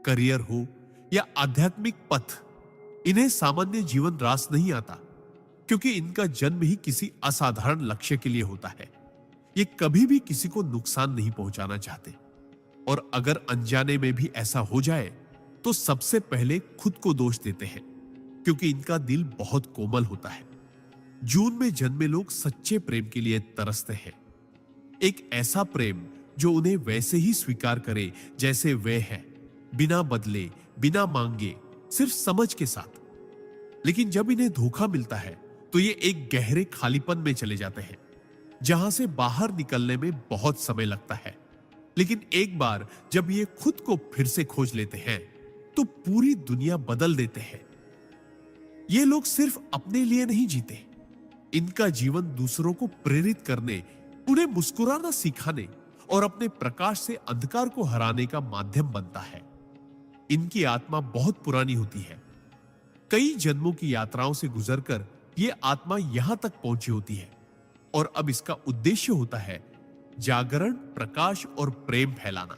करियर हो या आध्यात्मिक पथ। इन्हें सामान्य जीवन रास नहीं आता, क्योंकि इनका जन्म ही किसी असाधारण लक्ष्य के लिए होता है। ये कभी भी किसी को नुकसान नहीं पहुंचाना चाहते, और अगर अनजाने में भी ऐसा हो जाए तो सबसे पहले खुद को दोष देते हैं, क्योंकि इनका दिल बहुत कोमल होता है। जून में जन्मे लोग सच्चे प्रेम के लिए तरसते हैं। एक ऐसा प्रेम जो उन्हें वैसे ही स्वीकार करे जैसे वे हैं, बिना बदले, बिना मांगे, सिर्फ समझ के साथ। लेकिन जब इन्हें धोखा मिलता है तो ये एक गहरे खालीपन में चले जाते हैं, जहां से बाहर निकलने में बहुत समय लगता है। लेकिन एक बार जब ये खुद को फिर से खोज लेते हैं तो पूरी दुनिया बदल देते हैं। ये लोग सिर्फ अपने लिए नहीं जीते, इनका जीवन दूसरों को प्रेरित करने, उन्हें मुस्कुराना सिखाने और अपने प्रकाश से अंधकार को हराने का माध्यम बनता है। इनकी आत्मा बहुत पुरानी होती है। कई जन्मों की यात्राओं से गुजरकर यह आत्मा यहां तक पहुंची होती है, और अब इसका उद्देश्य होता है जागरण, प्रकाश और प्रेम फैलाना।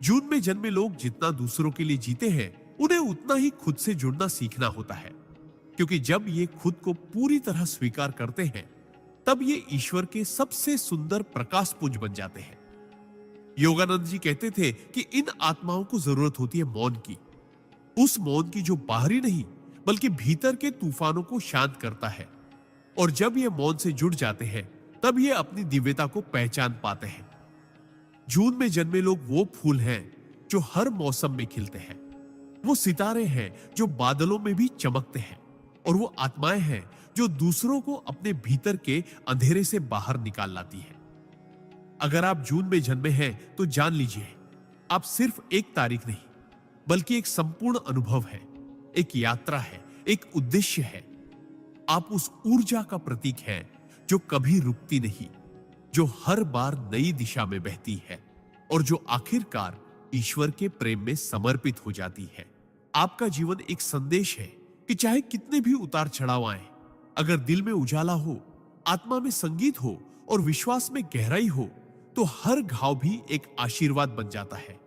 जून में जन्मे लोग जितना दूसरों के लिए जीते हैं, उन्हें उतना ही खुद से जुड़ना सीखना होता है, क्योंकि जब ये खुद को पूरी तरह स्वीकार करते हैं, तब ये ईश्वर के सबसे सुंदर प्रकाश पुंज बन जाते हैं। योगानंद जी कहते थे कि इन आत्माओं को जरूरत होती है मौन की, उस मौन की जो बाहरी नहीं बल्कि भीतर के तूफानों को शांत करता है। और जब ये मौन से जुड़ जाते हैं, तब ये अपनी दिव्यता को पहचान पाते हैं। जून में जन्मे लोग वो फूल हैं जो हर मौसम में खिलते हैं, वो सितारे हैं जो बादलों में भी चमकते हैं, और वो आत्माएं हैं जो दूसरों को अपने भीतर के अंधेरे से बाहर निकाल लाती है। अगर आप जून में जन्मे हैं तो जान लीजिए, आप सिर्फ एक तारीख नहीं बल्कि एक संपूर्ण अनुभव है, एक यात्रा है, एक उद्देश्य है। आप उस ऊर्जा का प्रतीक हैं जो कभी रुकती नहीं, जो हर बार नई दिशा में बहती है और जो आखिरकार ईश्वर के प्रेम में समर्पित हो जाती है। आपका जीवन एक संदेश है कि चाहे कितने भी उतार चढ़ाव आए, अगर दिल में उजाला हो, आत्मा में संगीत हो और विश्वास में गहराई हो, तो हर घाव भी एक आशीर्वाद बन जाता है।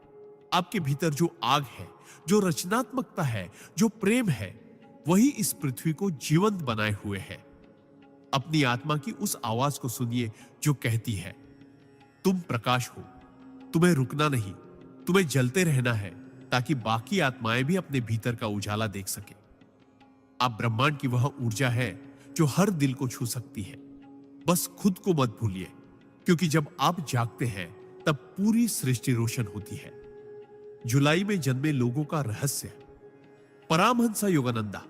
आपके भीतर जो आग है, जो रचनात्मकता है, जो प्रेम है, वही इस पृथ्वी को जीवंत बनाए हुए है। अपनी आत्मा की उस आवाज को सुनिए जो कहती है, तुम प्रकाश हो, तुम्हें रुकना नहीं, तुम्हें जलते रहना है, ताकि बाकी आत्माएं भी अपने भीतर का उजाला देख सके। आप ब्रह्मांड की वह ऊर्जा है जो हर दिल को छू सकती है। बस खुद को मत भूलिए, क्योंकि जब आप जागते हैं तब पूरी सृष्टि रोशन होती है। जुलाई में जन्मे लोगों का रहस्य। परमहंस योगानंदा।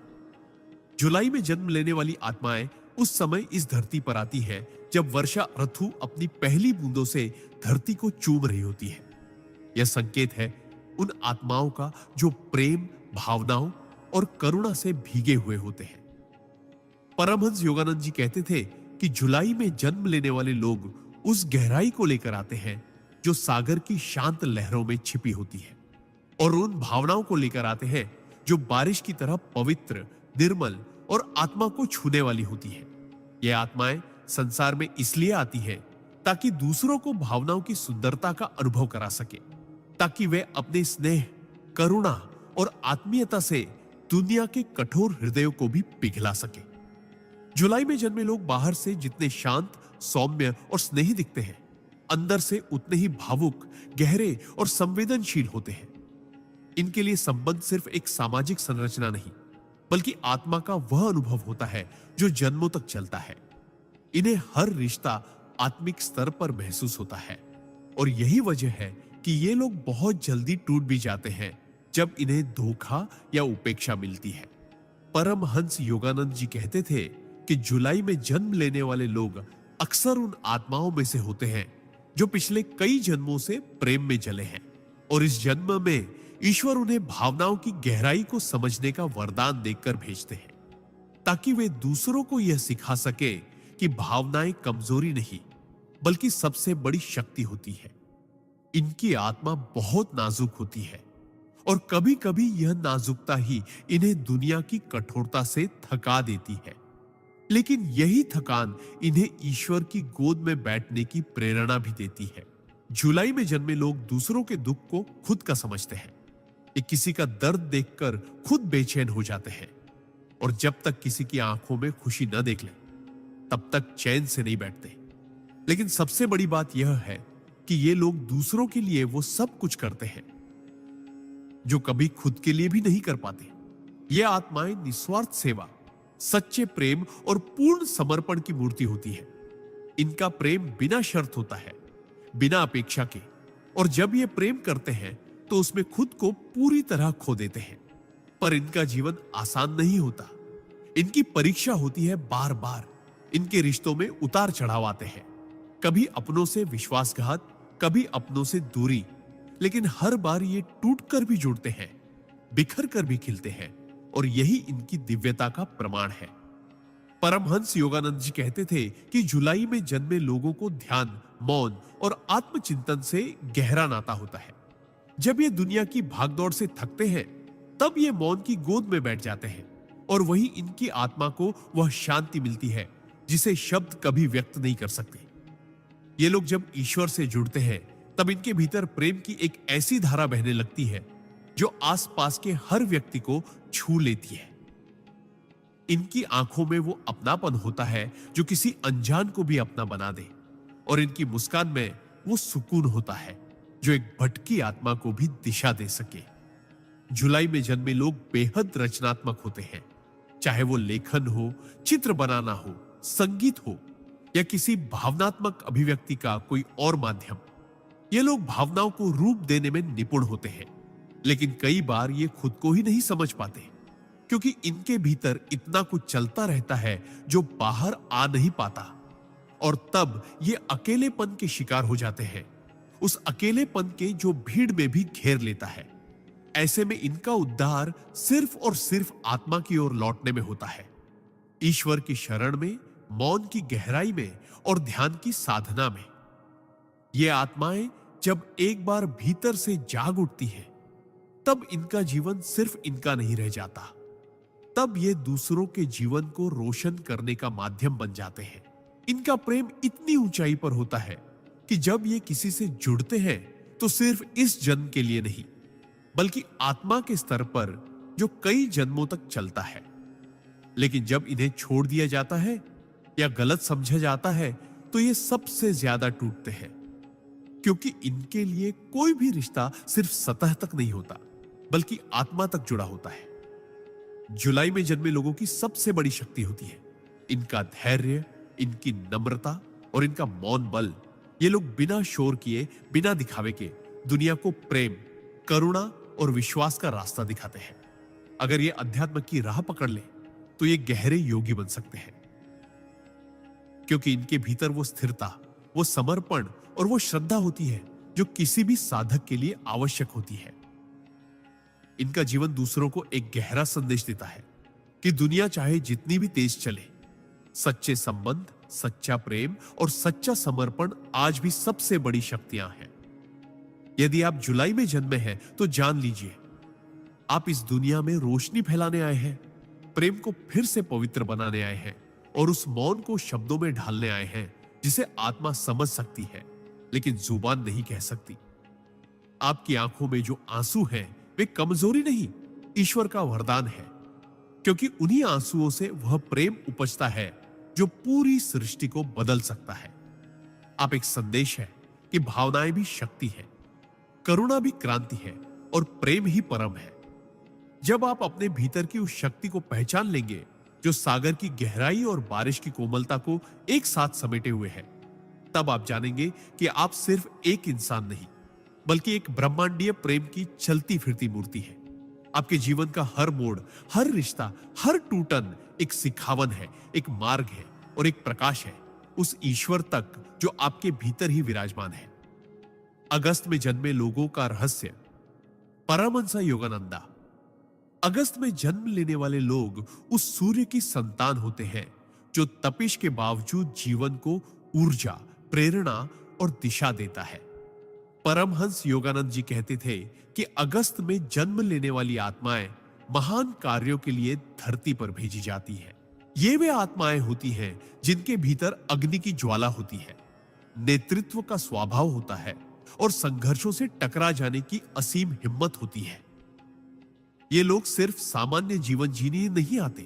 जुलाई में जन्म लेने वाली आत्माएं उस समय इस धरती पर आती है जब वर्षा ऋतु अपनी पहली बूंदों से धरती को चूम रही होती है। यह संकेत है उन आत्माओं का जो प्रेम, भावनाओं और करुणा से भीगे हुए होते हैं। परमहंस योगानंद जी कहते थे कि जुलाई में जन्म लेने वाले लोग उस गहराई को लेकर आते हैं जो सागर की शांत लहरों में छिपी होती है, और उन भावनाओं को लेकर आते हैं जो बारिश की तरह पवित्र, निर्मल और आत्मा को छूने वाली होती है। ये आत्माएं संसार में इसलिए आती है ताकि दूसरों को भावनाओं की सुंदरता का अनुभव करा सके, ताकि वे अपने स्नेह, करुणा और आत्मीयता से दुनिया के कठोर हृदयों को भी पिघला सके। जुलाई में जन्मे लोग बाहर से जितने शांत, सौम्य और स्नेही दिखते हैं, अंदर से उतने ही भावुक, गहरे और संवेदनशील होते हैं। इनके लिए संबंध सिर्फ एक सामाजिक संरचना नहीं, बल्कि आत्मा का वह अनुभव होता है जो जन्मों तक चलता है। इन्हें हर रिश्ता आत्मिक स्तर पर महसूस होता है, और यही वजह है कि ये लोग बहुत जल्दी टूट भी जाते हैं जब इन्हें धोखा या उपेक्षा मिलती है। परमहंस योगानंद जी कहते थे कि जुलाई में जन्म लेने वाले लोग अक्सर उन आत्माओं में से होते हैं जो पिछले कई जन्मों से प्रेम में जले हैं, और इस जन्म में ईश्वर उन्हें भावनाओं की गहराई को समझने का वरदान देकर भेजते हैं, ताकि वे दूसरों को यह सिखा सके कि भावनाएं कमजोरी नहीं, बल्कि सबसे बड़ी शक्ति होती है। इनकी आत्मा बहुत नाजुक होती है, और कभी कभी यह नाजुकता ही इन्हें दुनिया की कठोरता से थका देती है। लेकिन यही थकान इन्हें ईश्वर की गोद में बैठने की प्रेरणा भी देती है। जुलाई में जन्मे लोग दूसरों के दुख को खुद का समझते हैं। ये किसी का दर्द देखकर खुद बेचैन हो जाते हैं, और जब तक किसी की आंखों में खुशी न देख ले, तब तक चैन से नहीं बैठते। लेकिन सबसे बड़ी बात यह है कि ये लोग दूसरों के लिए वो सब कुछ करते हैं जो कभी खुद के लिए भी नहीं कर पाते। ये आत्माएं निस्वार्थ सेवा, सच्चे प्रेम और पूर्ण समर्पण की मूर्ति होती है। इनका प्रेम बिना शर्त होता है, बिना अपेक्षा के, और जब ये प्रेम करते हैं तो उसमें खुद को पूरी तरह खो देते हैं। पर इनका जीवन आसान नहीं होता। इनकी परीक्षा होती है बार बार। इनके रिश्तों में उतार चढ़ाव आते हैं, कभी अपनों से विश्वासघात, कभी अपनों से दूरी, लेकिन हर बार ये टूटकर भी जुड़ते हैं, बिखर कर भी खिलते हैं, और यही इनकी दिव्यता का प्रमाण है। परमहंस योगानंद जी कहते थे कि जुलाई में जन्मे लोगों को ध्यान, मौन और आत्मचिंतन से गहरा नाता होता है। जब ये दुनिया की भागदौड़ से थकते हैं, तब ये मौन की गोद में बैठ जाते हैं, और वही इनकी आत्मा को वह शांति मिलती है जिसे शब्द कभी व्यक्त नहीं कर सकते। ये लोग जब ईश्वर से जुड़ते हैं, तब इनके भीतर प्रेम की एक ऐसी धारा बहने लगती है जो आसपास के हर व्यक्ति को छू लेती है। इनकी आंखों में वो अपनापन होता है जो किसी अनजान को भी अपना बना दे, और इनकी मुस्कान में वो सुकून होता है जो एक भटकी आत्मा को भी दिशा दे सके। जुलाई में जन्मे लोग बेहद रचनात्मक होते हैं, चाहे वो लेखन हो, चित्र बनाना हो, संगीत हो, या किसी भावनात्मक अभिव्यक्ति का कोई और माध्यम। ये लोग भावनाओं को रूप देने में निपुण होते हैं, लेकिन कई बार ये खुद को ही नहीं समझ पाते, क्योंकि इनके भीतर इतना कुछ चलता रहता है जो बाहर आ नहीं पाता, और तब ये अकेलेपन के शिकार हो जाते हैं, उस अकेलेपन के जो भीड़ में भी घेर लेता है। ऐसे में इनका उद्धार सिर्फ और सिर्फ आत्मा की ओर लौटने में होता है, ईश्वर की शरण में, मौन की गहराई में और ध्यान की साधना में। ये आत्माएं जब एक बार भीतर से जाग उठती हैं, तब इनका जीवन सिर्फ इनका नहीं रह जाता, तब ये दूसरों के जीवन को रोशन करने का माध्यम बन जाते हैं। इनका प्रेम इतनी ऊंचाई पर होता है कि जब ये किसी से जुड़ते हैं तो सिर्फ इस जन्म के लिए नहीं, बल्कि आत्मा के स्तर पर जो कई जन्मों तक चलता है। लेकिन जब इन्हें छोड़ दिया जाता है या गलत समझा जाता है, तो ये सबसे ज्यादा टूटते हैं, क्योंकि इनके लिए कोई भी रिश्ता सिर्फ सतह तक नहीं होता, बल्कि आत्मा तक जुड़ा होता है। जुलाई में जन्मे लोगों की सबसे बड़ी शक्ति होती है इनका धैर्य, इनकी नम्रता और इनका मौन बल। ये लोग बिना शोर किए, बिना दिखावे के दुनिया को प्रेम, करुणा और विश्वास का रास्ता दिखाते हैं। अगर ये अध्यात्म की राह पकड़ ले तो ये गहरे योगी बन सकते हैं, क्योंकि इनके भीतर वो स्थिरता, वो समर्पण और वो श्रद्धा होती है जो किसी भी साधक के लिए आवश्यक होती है। इनका जीवन दूसरों को एक गहरा संदेश देता है कि दुनिया चाहे जितनी भी तेज चले, सच्चे संबंध, सच्चा प्रेम और सच्चा समर्पण आज भी सबसे बड़ी शक्तियां हैं। यदि आप जुलाई में जन्मे हैं तो जान लीजिए, आप इस दुनिया में रोशनी फैलाने आए हैं, प्रेम को फिर से पवित्र बनाने आए हैं और उस मौन को शब्दों में ढालने आए हैं जिसे आत्मा समझ सकती है लेकिन जुबान नहीं कह सकती। आपकी आंखों में जो आंसू हैं वे कमजोरी नहीं, ईश्वर का वरदान है, क्योंकि उन्हीं आंसुओं से वह प्रेम उपजता है जो पूरी सृष्टि को बदल सकता है। आप एक संदेश है कि भावनाएं भी शक्ति है, करुणा भी क्रांति है और प्रेम ही परम है। जब आप अपने भीतर की उस शक्ति को पहचान लेंगे जो सागर की गहराई और बारिश की कोमलता को एक साथ समेटे हुए है, तब आप जानेंगे कि आप सिर्फ एक इंसान नहीं बल्कि एक ब्रह्मांडीय प्रेम की चलती फिरती मूर्ति है। आपके जीवन का हर मोड़, हर रिश्ता, हर टूटन एक सिखावन है, एक मार्ग है और एक प्रकाश है उस ईश्वर तक जो आपके भीतर ही विराजमान है। अगस्त में जन्मे लोगों का रहस्य। परमहंस योगानंदा। अगस्त में जन्म लेने वाले लोग उस सूर्य की संतान होते हैं जो तपिश के बावजूद जीवन को ऊर्जा, प्रेरणा और दिशा देता है। परमहंस योगानंद जी कहते थे कि अगस्त में जन्म लेने वाली आत्माएं महान कार्यों के लिए धरती पर भेजी जाती है। ये वे आत्माएं होती हैं जिनके भीतर अग्नि की ज्वाला होती है, नेतृत्व का स्वभाव होता है और संघर्षों से टकरा जाने की असीम हिम्मत होती है। ये लोग सिर्फ सामान्य जीवन जीने नहीं आते,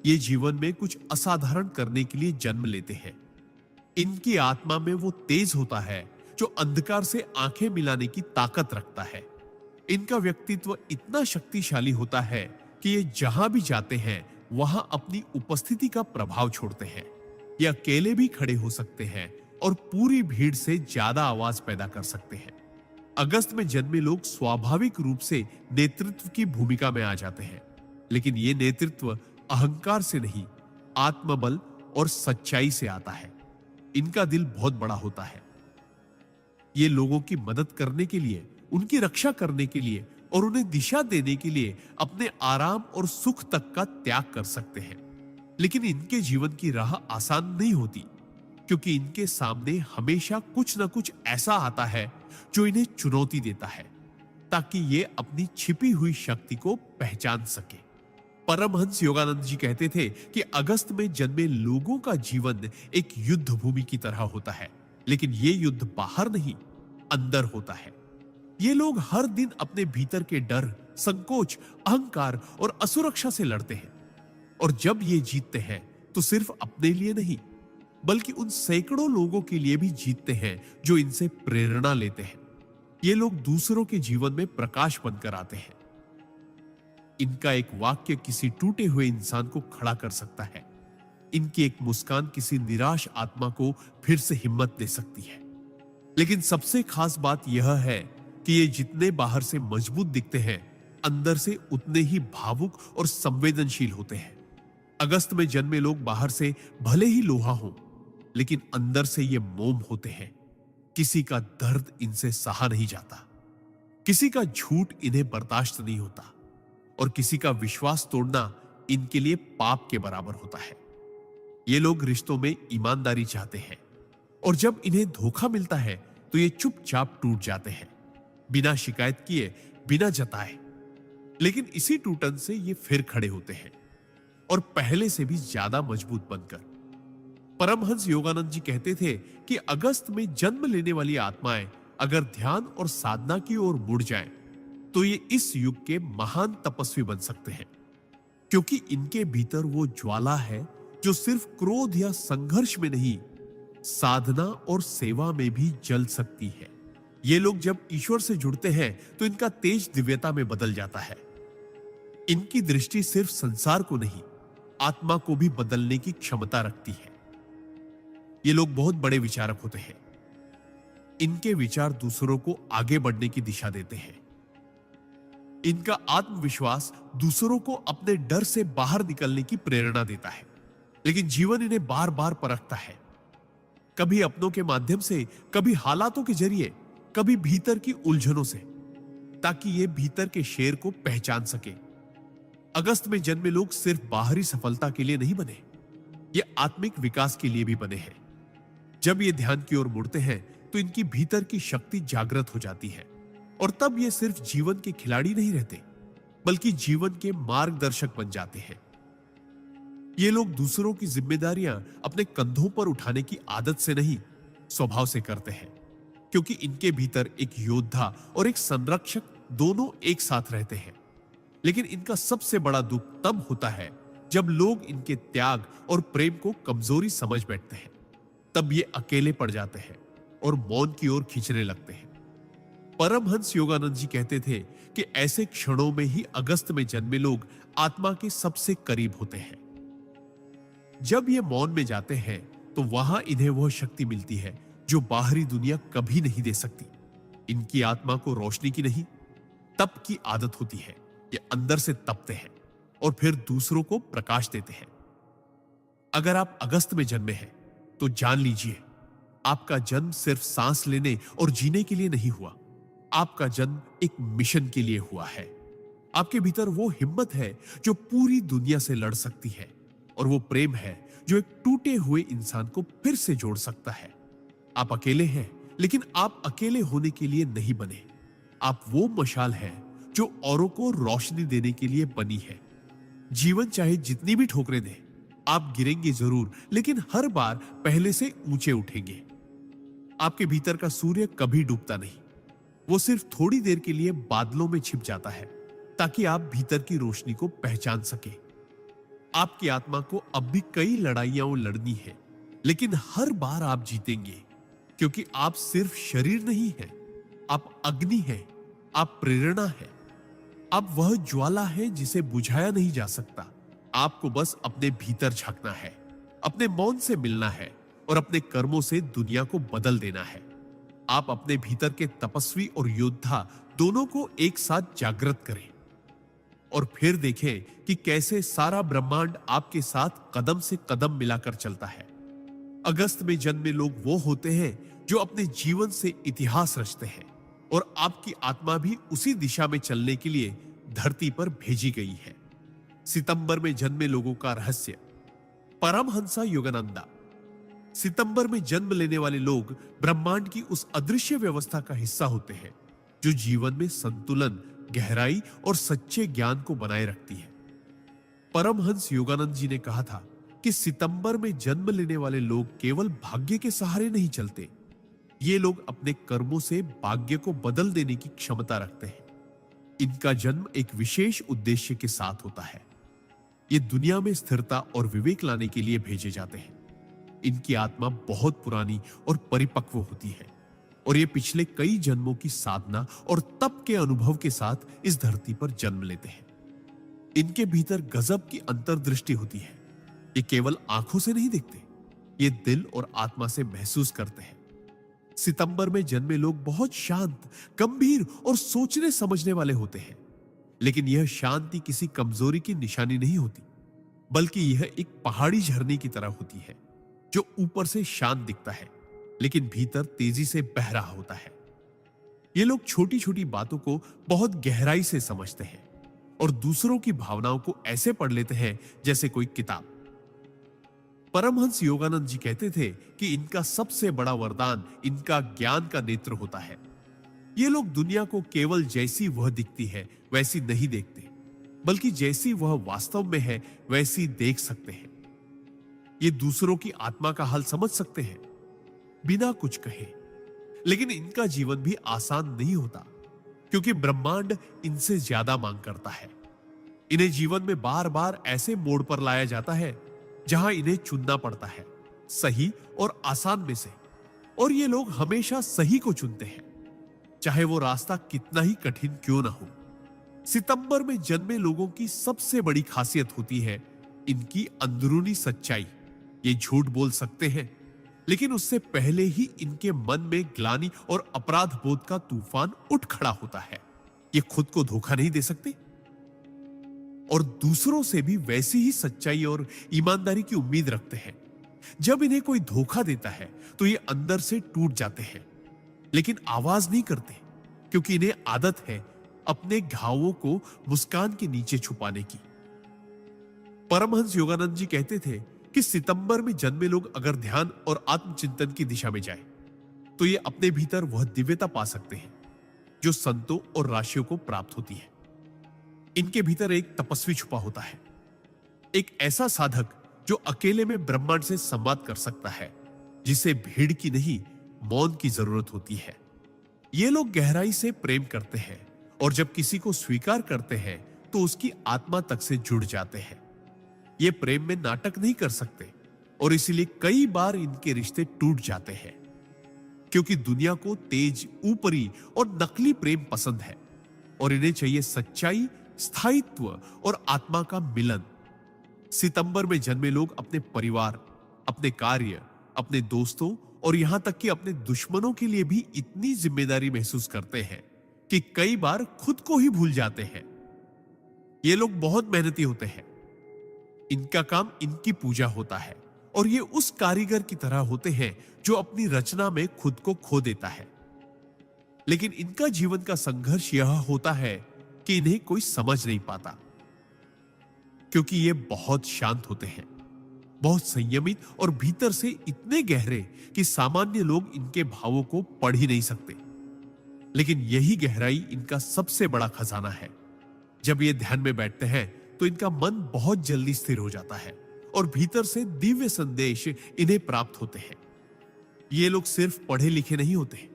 ये जीवन में कुछ असाधारण करने के लिए जन्म लेते हैं। इनकी आत्मा में वो तेज होता है जो अंधकार से आंखें मिलाने की ताकत रखता है। इनका व्यक्तित्व इतना शक्तिशाली होता है कि ये जहां भी जाते हैं वहां अपनी उपस्थिति का प्रभाव छोड़ते हैं। ये अकेले भी खड़े हो सकते हैं और पूरी भीड़ से ज्यादा आवाज पैदा कर सकते हैं। अगस्त में जन्मे लोग स्वाभाविक रूप से नेतृत्व की भूमिका में आ जाते हैं, लेकिन ये नेतृत्व अहंकार से नहीं, आत्मबल और सच्चाई से आता है। इनका दिल बहुत बड़ा होता है। ये लोगों की मदद करने के लिए, उनकी रक्षा करने के लिए और उन्हें दिशा देने के लिए अपने आराम और सुख तक का त्याग कर सकते हैं। लेकिन इनके जीवन की राह आसान नहीं होती, क्योंकि इनके सामने हमेशा कुछ न कुछ ऐसा आता है जो इन्हें चुनौती देता है ताकि ये अपनी छिपी हुई शक्ति को पहचान सके। परमहंस योगानंद जी कहते थे कि अगस्त में जन्मे लोगों का जीवन एक युद्ध भूमि की तरह होता है, लेकिन ये युद्ध बाहर नहीं, अंदर होता है। ये लोग हर दिन अपने भीतर के डर, संकोच, अहंकार और असुरक्षा से लड़ते हैं और जब ये जीतते हैं तो सिर्फ अपने लिए नहीं बल्कि उन सैकड़ों लोगों के लिए भी जीतते हैं जो इनसे प्रेरणा लेते हैं। ये लोग दूसरों के जीवन में प्रकाश बनकर आते हैं। इनका एक वाक्य किसी टूटे हुए इंसान को खड़ा कर सकता है। इनकी एक मुस्कान किसी निराश आत्मा को फिर से हिम्मत दे सकती है। लेकिन सबसे खास बात यह है कि ये जितने बाहर से मजबूत दिखते हैं, अंदर से उतने ही भावुक और संवेदनशील होते हैं। अगस्त में जन्मे लोग बाहर से भले ही लोहा हों, लेकिन अंदर से ये मोम होते हैं। किसी का दर्द इनसे सहा नहीं जाता, किसी का झूठ इन्हें बर्दाश्त नहीं होता और किसी का विश्वास तोड़ना इनके लिए पाप के बराबर होता है। ये लोग रिश्तों में ईमानदारी चाहते हैं और जब इन्हें धोखा मिलता है तो ये चुपचाप टूट जाते हैं, बिना शिकायत किए, बिना जताए। लेकिन इसी टूटन से ये फिर खड़े होते हैं और पहले से भी ज्यादा मजबूत बनकर। परमहंस योगानंद जी कहते थे कि अगस्त में जन्म लेने वाली आत्माएं अगर ध्यान और साधना की ओर मुड़ जाएं, तो ये इस युग के महान तपस्वी बन सकते हैं, क्योंकि इनके भीतर वो ज्वाला है जो सिर्फ क्रोध या संघर्ष में नहीं, साधना और सेवा में भी जल सकती है। ये लोग जब ईश्वर से जुड़ते हैं तो इनका तेज दिव्यता में बदल जाता है। इनकी दृष्टि सिर्फ संसार को नहीं, आत्मा को भी बदलने की क्षमता रखती है। ये लोग बहुत बड़े विचारक होते हैं। इनके विचार दूसरों को आगे बढ़ने की दिशा देते हैं। इनका आत्मविश्वास दूसरों को अपने डर से बाहर निकलने की प्रेरणा देता है। लेकिन जीवन इन्हें बार बार परखता है, कभी अपनों के माध्यम से, कभी हालातों के जरिए, कभी भीतर की उलझनों से, ताकि ये भीतर के शेर को पहचान सके। अगस्त में जन्मे लोग सिर्फ बाहरी सफलता के लिए नहीं बने, ये आत्मिक विकास के लिए भी बने हैं। जब ये ध्यान की ओर मुड़ते हैं तो इनकी भीतर की शक्ति जागृत हो जाती है और तब ये सिर्फ जीवन के खिलाड़ी नहीं रहते, बल्कि जीवन के मार्गदर्शक बन जाते हैं। ये लोग दूसरों की जिम्मेदारियां अपने कंधों पर उठाने की आदत से नहीं, स्वभाव से करते हैं, क्योंकि इनके भीतर एक योद्धा और एक संरक्षक दोनों एक साथ रहते हैं। लेकिन इनका सबसे बड़ा दुख तब होता है जब लोग इनके त्याग और प्रेम को कमजोरी समझ बैठते हैं। तब ये अकेले पड़ जाते हैं और मौन की ओर खींचने लगते हैं। परमहंस योगानंद जी कहते थे कि ऐसे क्षणों में ही अगस्त में जन्मे लोग आत्मा के सबसे करीब होते हैं। जब ये मौन में जाते हैं तो वहां इन्हें वह शक्ति मिलती है जो बाहरी दुनिया कभी नहीं दे सकती। इनकी आत्मा को रोशनी की नहीं, तप की आदत होती है। ये अंदर से तपते हैं और फिर दूसरों को प्रकाश देते हैं। अगर आप अगस्त में जन्मे हैं तो जान लीजिए, आपका जन्म सिर्फ सांस लेने और जीने के लिए नहीं हुआ। आपका जन्म एक मिशन के लिए हुआ है। आपके भीतर वो हिम्मत है जो पूरी दुनिया से लड़ सकती है, और वो प्रेम है जो एक टूटे हुए इंसान को फिर से जोड़ सकता है। आप अकेले हैं, लेकिन आप अकेले होने के लिए नहीं बने। आप वो मशाल है जो औरों को रोशनी देने के लिए बनी है। जीवन चाहे जितनी भी ठोकरें दे, आप गिरेंगे जरूर, लेकिन हर बार पहले से ऊंचे उठेंगे। आपके भीतर का सूर्य कभी डूबता नहीं, वो सिर्फ थोड़ी देर के लिए बादलों में छिप जाता है ताकि आप भीतर की रोशनी को पहचान सके। आपकी आत्मा को अब भी कई लड़ाइयां लड़नी है, लेकिन हर बार आप जीतेंगे, क्योंकि आप सिर्फ शरीर नहीं हैं, आप अग्नि हैं, आप प्रेरणा है, आप वह ज्वाला है जिसे बुझाया नहीं जा सकता। आपको बस अपने भीतर झांकना है, अपने मौन से मिलना है और अपने कर्मों से दुनिया को बदल देना है। आप अपने भीतर के तपस्वी और योद्धा दोनों को एक साथ जागृत करें और फिर देखें कि कैसे सारा ब्रह्मांड आपके साथ कदम से कदम मिलाकर चलता है। अगस्त में जन्मे लोग वो होते हैं जो अपने जीवन से इतिहास रचते हैं, और आपकी आत्मा भी उसी दिशा में चलने के लिए धरती पर भेजी गई है। सितंबर में जन्मे लोगों का रहस्य। परमहंसा योगानंदा। सितंबर में जन्म लेने वाले लोग ब्रह्मांड की उस अदृश्य व्यवस्था का हिस्सा होते हैं जो जीवन में संतुलन, गहराई और सच्चे ज्ञान को बनाए रखती है। परमहंस योगानंद जी ने कहा था कि सितंबर में जन्म लेने वाले लोग केवल भाग्य के सहारे नहीं चलते, ये लोग अपने कर्मों से भाग्य को बदल देने की क्षमता रखते हैं। इनका जन्म एक विशेष उद्देश्य के साथ होता है। ये दुनिया में स्थिरता और विवेक लाने के लिए भेजे जाते हैं। इनकी आत्मा बहुत पुरानी और परिपक्व होती है, और ये पिछले कई जन्मों की साधना और तप के अनुभव के साथ इस धरती पर जन्म लेते हैं। इनके भीतर गजब की अंतर्दृष्टि होती है। ये केवल आंखों से नहीं देखते, ये दिल और आत्मा से महसूस करते हैं। सितंबर में जन्मे लोग बहुत शांत, गंभीर और सोचने समझने वाले होते हैं, लेकिन यह शांति किसी कमजोरी की निशानी नहीं होती, बल्कि यह एक पहाड़ी झरने की तरह होती है जो ऊपर से शांत दिखता है लेकिन भीतर तेजी से बह रहा होता है। ये लोग छोटी छोटी बातों को बहुत गहराई से समझते हैं और दूसरों की भावनाओं को ऐसे पढ़ लेते हैं जैसे कोई किताब। परमहंस योगानंद जी कहते थे कि इनका सबसे बड़ा वरदान इनका ज्ञान का नेत्र होता है। ये लोग दुनिया को केवल जैसी वह दिखती है वैसी नहीं देखते, बल्कि जैसी वह वास्तव में है वैसी देख सकते हैं। ये दूसरों की आत्मा का हाल समझ सकते हैं बिना कुछ कहे, लेकिन इनका जीवन भी आसान नहीं होता, क्योंकि ब्रह्मांड इनसे ज्यादा मांग करता है। इन्हें जीवन में बार बार ऐसे मोड़ पर लाया जाता है जहां इन्हें चुनना पड़ता है, सही और आसान में से, और ये लोग हमेशा सही को चुनते हैं, चाहे वो रास्ता कितना ही कठिन क्यों ना हो। सितंबर में जन्मे लोगों की सबसे बड़ी खासियत होती है इनकी अंदरूनी सच्चाई। ये झूठ बोल सकते हैं, लेकिन उससे पहले ही इनके मन में ग्लानि और अपराध बोध का तूफान उठ खड़ा होता है। ये खुद को धोखा नहीं दे सकते और दूसरों से भी वैसी ही सच्चाई और ईमानदारी की उम्मीद रखते हैं। जब इन्हें कोई धोखा देता है तो ये अंदर से टूट जाते हैं, लेकिन आवाज नहीं करते, क्योंकि इन्हें आदत है अपने घावों को मुस्कान के नीचे छुपाने की। परमहंस योगानंद जी कहते थे कि सितंबर में जन्मे लोग अगर ध्यान और आत्मचिंतन की दिशा में जाएं, तो ये अपने भीतर वह दिव्यता पा सकते हैं जो संतों और राशियों को प्राप्त होती है। इनके भीतर एक तपस्वी छुपा होता है, एक ऐसा साधक जो अकेले में ब्रह्मांड से संवाद कर सकता है, जिसे भीड़ की नहीं मौन की जरूरत होती है। ये लोग गहराई से प्रेम करते हैं और जब किसी को स्वीकार करते हैं तो उसकी आत्मा तक से जुड़ जाते हैं। ये प्रेम में नाटक नहीं कर सकते और इसीलिए कई बार इनके रिश्ते टूट जाते हैं, क्योंकि दुनिया को तेज, ऊपरी और नकली प्रेम पसंद है और इन्हें चाहिए सच्चाई, स्थायित्व और आत्मा का मिलन। सितंबर में जन्मे लोग अपने परिवार, अपने कार्य, अपने दोस्तों और यहां तक कि अपने दुश्मनों के लिए भी इतनी जिम्मेदारी महसूस करते हैं कि कई बार खुद को ही भूल जाते हैं। ये लोग बहुत मेहनती होते हैं। इनका काम इनकी पूजा होता है और ये उस कारीगर की तरह होते हैं जो अपनी रचना में खुद को खो देता है। लेकिन इनका जीवन का संघर्ष यह होता है कि इन्हें कोई समझ नहीं पाता, क्योंकि ये बहुत शांत होते हैं, बहुत संयमित और भीतर से इतने गहरे कि सामान्य लोग इनके भावों को पढ़ ही नहीं सकते। लेकिन यही गहराई इनका सबसे बड़ा खजाना है। जब ये ध्यान में बैठते हैं तो इनका मन बहुत जल्दी स्थिर हो जाता है और भीतर से दिव्य संदेश इन्हें प्राप्त होते हैं। ये लोग सिर्फ पढ़े लिखे नहीं होते,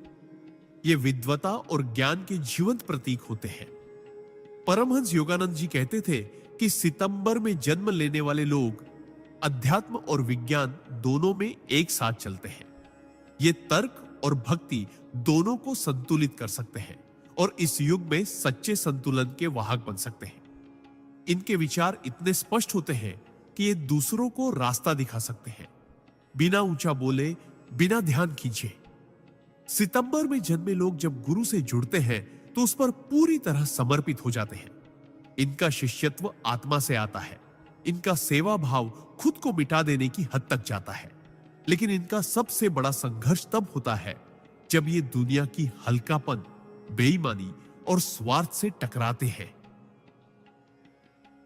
ये विद्वता और ज्ञान के जीवंत प्रतीक होते हैं। परमहंस योगानंद जी कहते थे कि सितंबर में जन्म लेने वाले लोग अध्यात्म और विज्ञान दोनों में एक साथ चलते हैं। ये तर्क और भक्ति दोनों को संतुलित कर सकते हैं और इस युग में सच्चे संतुलन के वाहक बन सकते हैं। इनके विचार इतने स्पष्ट होते हैं कि ये दूसरों को रास्ता दिखा सकते हैं, बिना ऊंचा बोले, बिना ध्यान खींचे। सितंबर में जन्मे लोग जब गुरु से जुड़ते हैं तो उस पर पूरी तरह समर्पित हो जाते हैं। इनका शिष्यत्व आत्मा से आता है। इनका सेवा भाव खुद को मिटा देने की हद तक जाता है। लेकिन इनका सबसे बड़ा संघर्ष तब होता है जब ये दुनिया की हल्कापन, बेईमानी और स्वार्थ से टकराते हैं।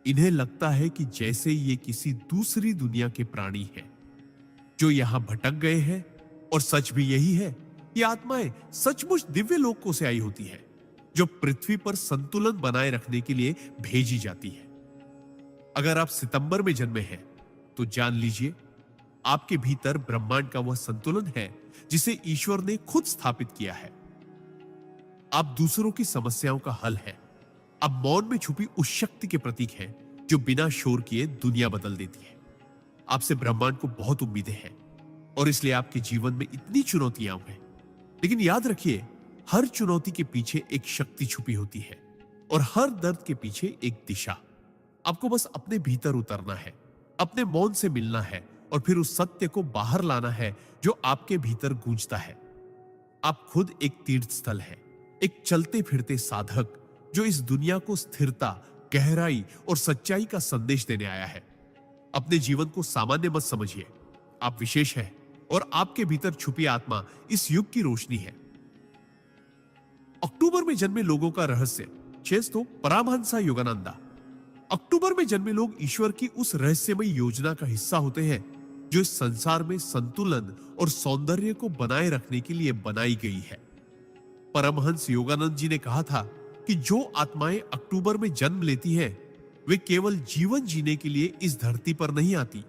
इन्हें लगता है कि जैसे ये किसी दूसरी दुनिया के प्राणी हैं, जो यहां भटक गए हैं, और सच भी यही है। ये आत्माएं सचमुच दिव्य लोकों से आई होती है, जो पृथ्वी पर संतुलन बनाए रखने के लिए भेजी जाती है। अगर आप सितंबर में जन्मे हैं तो जान लीजिए, आपके भीतर ब्रह्मांड का वह संतुलन है जिसे ईश्वर ने खुद स्थापित किया है। आप दूसरों की समस्याओं का हल है। आप मौन में छुपी उस शक्ति के प्रतीक हैं जो बिना शोर किए दुनिया बदल देती है। आपसे ब्रह्मांड को बहुत उम्मीदें हैं और इसलिए आपके जीवन में इतनी चुनौतियां हैं। लेकिन याद रखिए, हर चुनौती के पीछे एक शक्ति छुपी होती है और हर दर्द के पीछे एक दिशा। आपको बस अपने भीतर उतरना है, अपने मौन से मिलना है और फिर उस सत्य को बाहर लाना है जो आपके भीतर गूंजता है। आप खुद एक तीर्थ स्थल है, एक चलते फिरते साधक जो इस दुनिया को स्थिरता, गहराई और सच्चाई का संदेश देने आया है। अपने जीवन को सामान्य मत समझिए। आप विशेष हैं और आपके भीतर छुपी आत्मा इस युग की रोशनी है। अक्टूबर में जन्मे लोगों का रहस्य। चेस्तो परमहंसा योगानंदा। अक्टूबर में जन्मे लोग ईश्वर की उस रहस्यमय योजना का हिस्सा होते हैं जो इस संसार में संतुलन और सौंदर्य को बनाए रखने के लिए बनाई गई है। परमहंस योगानंद जी ने कहा था कि जो आत्माएं अक्टूबर में जन्म लेती हैं, वे केवल जीवन जीने के लिए इस धरती पर नहीं आती,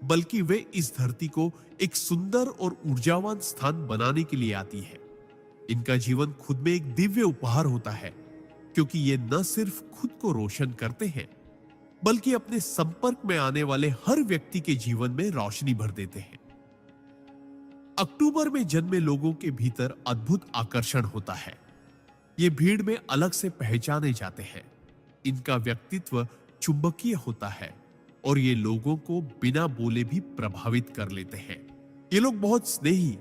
बल्कि वे इस धरती को एक सुंदर और ऊर्जावान स्थान बनाने के लिए आती है। इनका जीवन खुद में एक दिव्य उपहार होता है, क्योंकि ये न सिर्फ खुद को रोशन करते हैं, बल्कि अपने संपर्क में आने वाले हर व्यक्ति के जीवन में रोशनी भर देते हैं। अक्टूबर में जन्मे लोगों के भीतर अद्भुत आकर्षण होता है। ये भीड़ में अलग से पहचाने जाते हैं। इनका व्यक्तित्व चुंबकीय होता है और ये लोगों को बिना बोले भी प्रभावित कर लेते हैं। ये लोग बहुत स्नेही,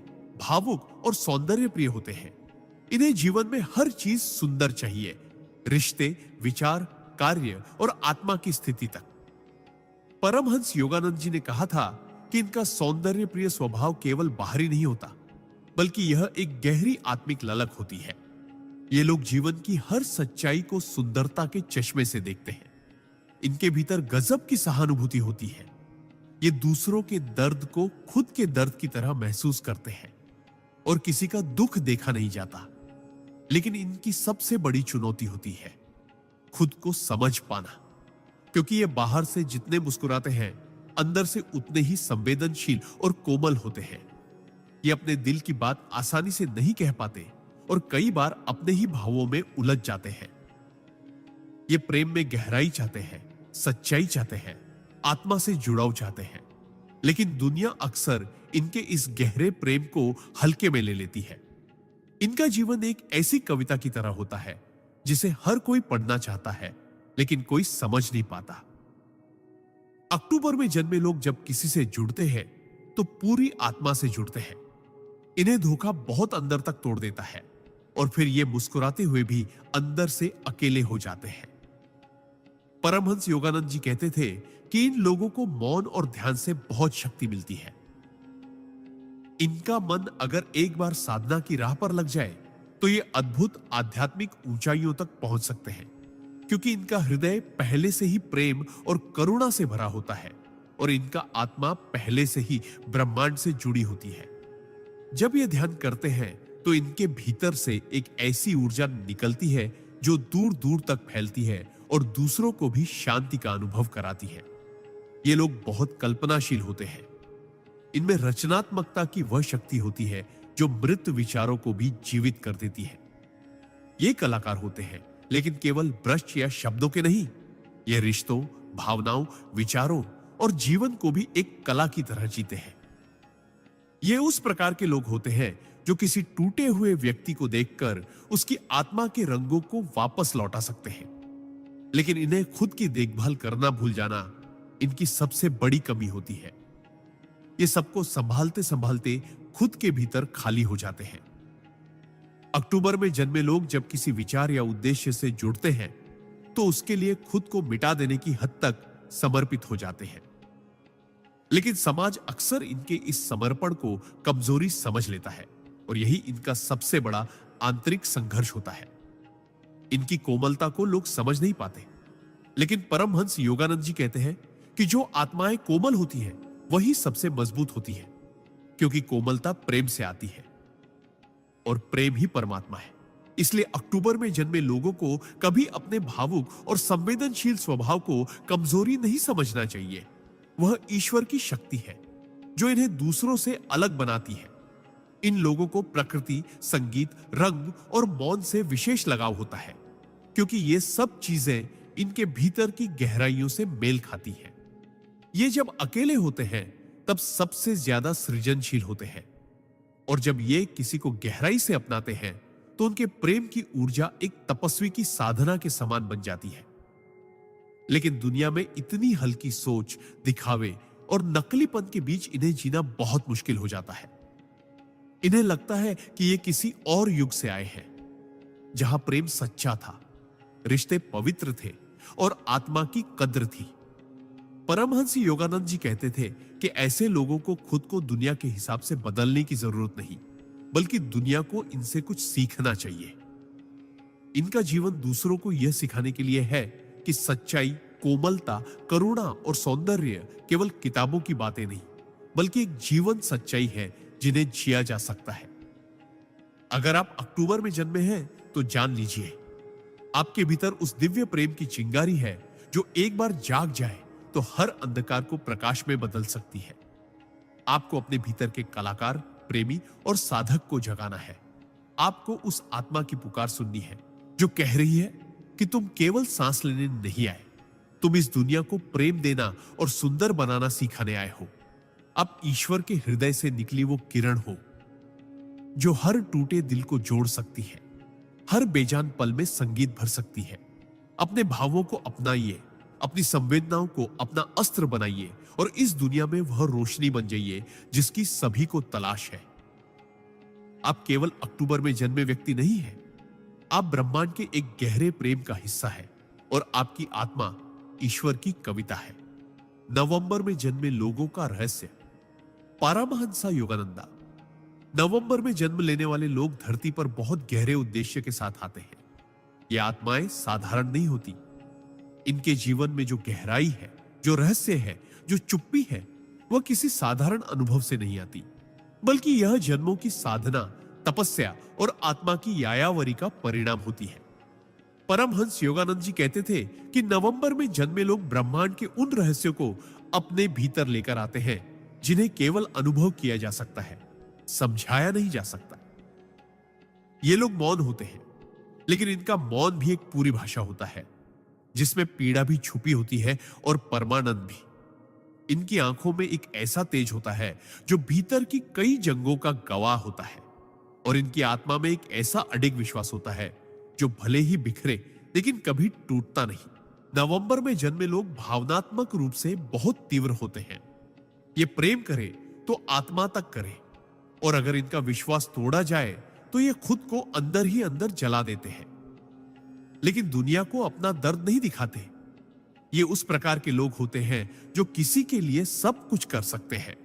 भावुक और सौंदर्य प्रिय होते हैं। इन्हें जीवन में हर चीज सुंदर चाहिए, रिश्ते, विचार, कार्य और आत्मा की स्थिति तक। परमहंस योगानंद जी ने कहा था कि इनका सौंदर्य प्रिय स्वभाव केवल बाहरी नहीं होता, बल्कि यह एक गहरी आत्मिक ललक होती है। ये लोग जीवन की हर सच्चाई को सुंदरता के चश्मे से देखते हैं। इनके भीतर गजब की सहानुभूति होती है। ये दूसरों के दर्द को खुद के दर्द की तरह महसूस करते हैं और किसी का दुख देखा नहीं जाता। लेकिन इनकी सबसे बड़ी चुनौती होती है खुद को समझ पाना, क्योंकि ये बाहर से जितने मुस्कुराते हैं, अंदर से उतने ही संवेदनशील और कोमल होते हैं। ये अपने दिल की बात आसानी से नहीं कह पाते और कई बार अपने ही भावों में उलझ जाते हैं। ये प्रेम में गहराई चाहते हैं, सच्चाई चाहते हैं, आत्मा से जुड़ाव चाहते हैं, लेकिन दुनिया अक्सर इनके इस गहरे प्रेम को हल्के में ले लेती है। इनका जीवन एक ऐसी कविता की तरह होता है जिसे हर कोई पढ़ना चाहता है, लेकिन कोई समझ नहीं पाता। अक्टूबर में जन्मे लोग जब किसी से जुड़ते हैं तो पूरी आत्मा से जुड़ते हैं। इन्हें धोखा बहुत अंदर तक तोड़ देता है और फिर ये मुस्कुराते हुए भी अंदर से अकेले हो जाते हैं। परमहंस योगानंद जी कहते थे कि इन लोगों को मौन और ध्यान से बहुत शक्ति मिलती है। इनका मन अगर एक बार साधना की राह पर लग जाए तो ये अद्भुत आध्यात्मिक ऊंचाइयों तक पहुंच सकते हैं, क्योंकि इनका हृदय पहले से ही प्रेम और करुणा से भरा होता है और इनका आत्मा पहले से ही ब्रह्मांड से जुड़ी होती है। जब ये ध्यान करते हैं तो इनके भीतर से एक ऐसी ऊर्जा निकलती है जो दूर दूर तक फैलती है और दूसरों को भी शांति का अनुभव कराती है। ये लोग बहुत कल्पनाशील होते हैं। इनमें रचनात्मकता की वह शक्ति होती है जो मृत विचारों को भी जीवित कर देती है। ये कलाकार होते हैं, लेकिन केवल ब्रश या शब्दों के नहीं। ये रिश्तों, भावनाओं, विचारों और जीवन को भी एक कला की तरह जीते हैं। ये उस प्रकार के लोग होते हैं जो किसी टूटे हुए व्यक्ति को देखकर उसकी आत्मा के रंगों को वापस लौटा सकते हैं, लेकिन इन्हें खुद की देखभाल करना भूल जाना इनकी सबसे बड़ी कमी होती है। ये सबको संभालते संभालते खुद के भीतर खाली हो जाते हैं। अक्टूबर में जन्मे लोग जब किसी विचार या उद्देश्य से जुड़ते हैं तो उसके लिए खुद को मिटा देने की हद तक समर्पित हो जाते हैं, लेकिन समाज अक्सर इनके इस समर्पण को कमजोरी समझ लेता है और यही इनका सबसे बड़ा आंतरिक संघर्ष होता है। इनकी कोमलता को लोग समझ नहीं पाते, लेकिन परमहंस योगानंद जी कहते हैं कि जो आत्माएं कोमल होती हैं वही सबसे मजबूत होती है, क्योंकि कोमलता प्रेम से आती है और प्रेम ही परमात्मा है। इसलिए अक्टूबर में जन्मे लोगों को कभी अपने भावुक और संवेदनशील स्वभाव को कमजोरी नहीं समझना चाहिए। वह ईश्वर की शक्ति है जो इन्हें दूसरों से अलग बनाती है। इन लोगों को प्रकृति, संगीत, रंग और मौन से विशेष लगाव होता है, क्योंकि ये सब चीजें इनके भीतर की गहराइयों से मेल खाती हैं। ये जब अकेले होते हैं तब सबसे ज्यादा सृजनशील होते हैं, और जब ये किसी को गहराई से अपनाते हैं तो उनके प्रेम की ऊर्जा एक तपस्वी की साधना के समान बन जाती है। लेकिन दुनिया में इतनी हल्की सोच, दिखावे और नकलीपन के बीच इन्हें जीना बहुत मुश्किल हो जाता है। इन्हें लगता है कि ये किसी और युग से आए हैं, जहां प्रेम सच्चा था, रिश्ते पवित्र थे और आत्मा की कद्र थी। परमहंस योगानंद जी कहते थे कि ऐसे लोगों को खुद को दुनिया के हिसाब से बदलने की जरूरत नहीं, बल्कि दुनिया को इनसे कुछ सीखना चाहिए। इनका जीवन दूसरों को यह सिखाने के लिए है कि सच्चाई, कोमलता, करुणा और सौंदर्य केवल किताबों की बातें नहीं, बल्कि एक जीवन सच्चाई है जिन्हें जिया जा सकता है। अगर आप अक्टूबर में जन्मे हैं तो जान लीजिए, आपके भीतर उस दिव्य प्रेम की चिंगारी है जो एक बार जाग जाए तो हर अंधकार को प्रकाश में बदल सकती है। आपको अपने भीतर के कलाकार, प्रेमी और साधक को जगाना है। आपको उस आत्मा की पुकार सुननी है जो कह रही है कि तुम केवल सांस लेने नहीं आए, तुम इस दुनिया को प्रेम देना और सुंदर बनाना सिखाने आए हो। आप ईश्वर के हृदय से निकली वो किरण हो जो हर टूटे दिल को जोड़ सकती है, हर बेजान पल में संगीत भर सकती है। अपने भावों को अपनाइए, अपनी संवेदनाओं को अपना अस्त्र बनाइए और इस दुनिया में वह रोशनी बन जाइए जिसकी सभी को तलाश है। आप केवल अक्टूबर में जन्मे व्यक्ति नहीं हैं, आप ब्रह्मांड के एक गहरे प्रेम का हिस्सा है और आपकी आत्मा ईश्वर की कविता है। नवंबर में जन्मे लोगों का रहस्य। पारमहंसा योगानंदा। नवंबर में जन्म लेने वाले लोग धरती पर बहुत गहरे उद्देश्य के साथ आते हैं। ये आत्माएं साधारण नहीं होती। इनके जीवन में जो गहराई है, जो रहस्य है, जो चुप्पी है, वह किसी साधारण अनुभव से नहीं आती, बल्कि यह जन्मों की साधना, तपस्या और आत्मा की यायावरी का परिणाम होती है। परमहंस योगानंद जी कहते थे कि नवंबर में जन्मे लोग ब्रह्मांड के उन रहस्यों को अपने भीतर लेकर आते हैं जिन्हें केवल अनुभव किया जा सकता है, समझाया नहीं जा सकता। ये लोग मौन होते हैं, लेकिन इनका मौन भी एक पूरी भाषा होता है जिसमें पीड़ा भी छुपी होती है और परमानंद भी। इनकी आंखों में एक ऐसा तेज होता है जो भीतर की कई जंगों का गवाह होता है, और इनकी आत्मा में एक ऐसा अडिग विश्वास होता है जो भले ही बिखरे लेकिन कभी टूटता नहीं। नवंबर में जन्मे लोग भावनात्मक रूप से बहुत तीव्र होते हैं। ये प्रेम करे तो आत्मा तक करे, और अगर इनका विश्वास तोड़ा जाए तो ये खुद को अंदर ही अंदर जला देते हैं। लेकिन दुनिया को अपना दर्द नहीं दिखाते। ये उस प्रकार के लोग होते हैं जो किसी के लिए सब कुछ कर सकते हैं,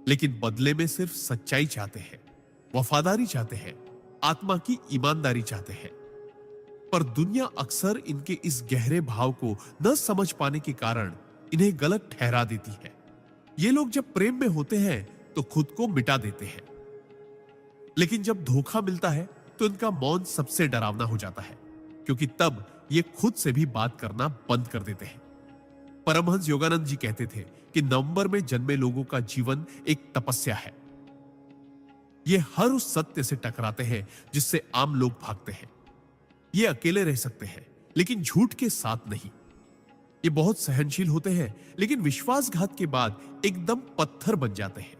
लेकिन बदले में सिर्फ सच्चाई चाहते हैं, वफादारी चाहते हैं, आत्मा की ईमानदारी चाहते हैं। पर दुनिया अक्सर इनके इस गहरे भाव को न समझ पाने के कारण इन्हें गलत ठहरा देती है। ये लोग जब प्रेम में होते हैं तो खुद को मिटा देते हैं, लेकिन जब धोखा मिलता है तो इनका मौन सबसे डरावना हो जाता है, क्योंकि तब ये खुद से भी बात करना बंद कर देते हैं। परमहंस योगानंद जी कहते थे कि नवंबर में जन्मे लोगों का जीवन एक तपस्या है। ये हर उस सत्य से टकराते हैं जिससे आम लोग भागते हैं। ये अकेले रह सकते हैं, लेकिन झूठ के साथ नहीं। ये बहुत सहनशील होते हैं, लेकिन विश्वासघात के बाद एकदम पत्थर बन जाते हैं।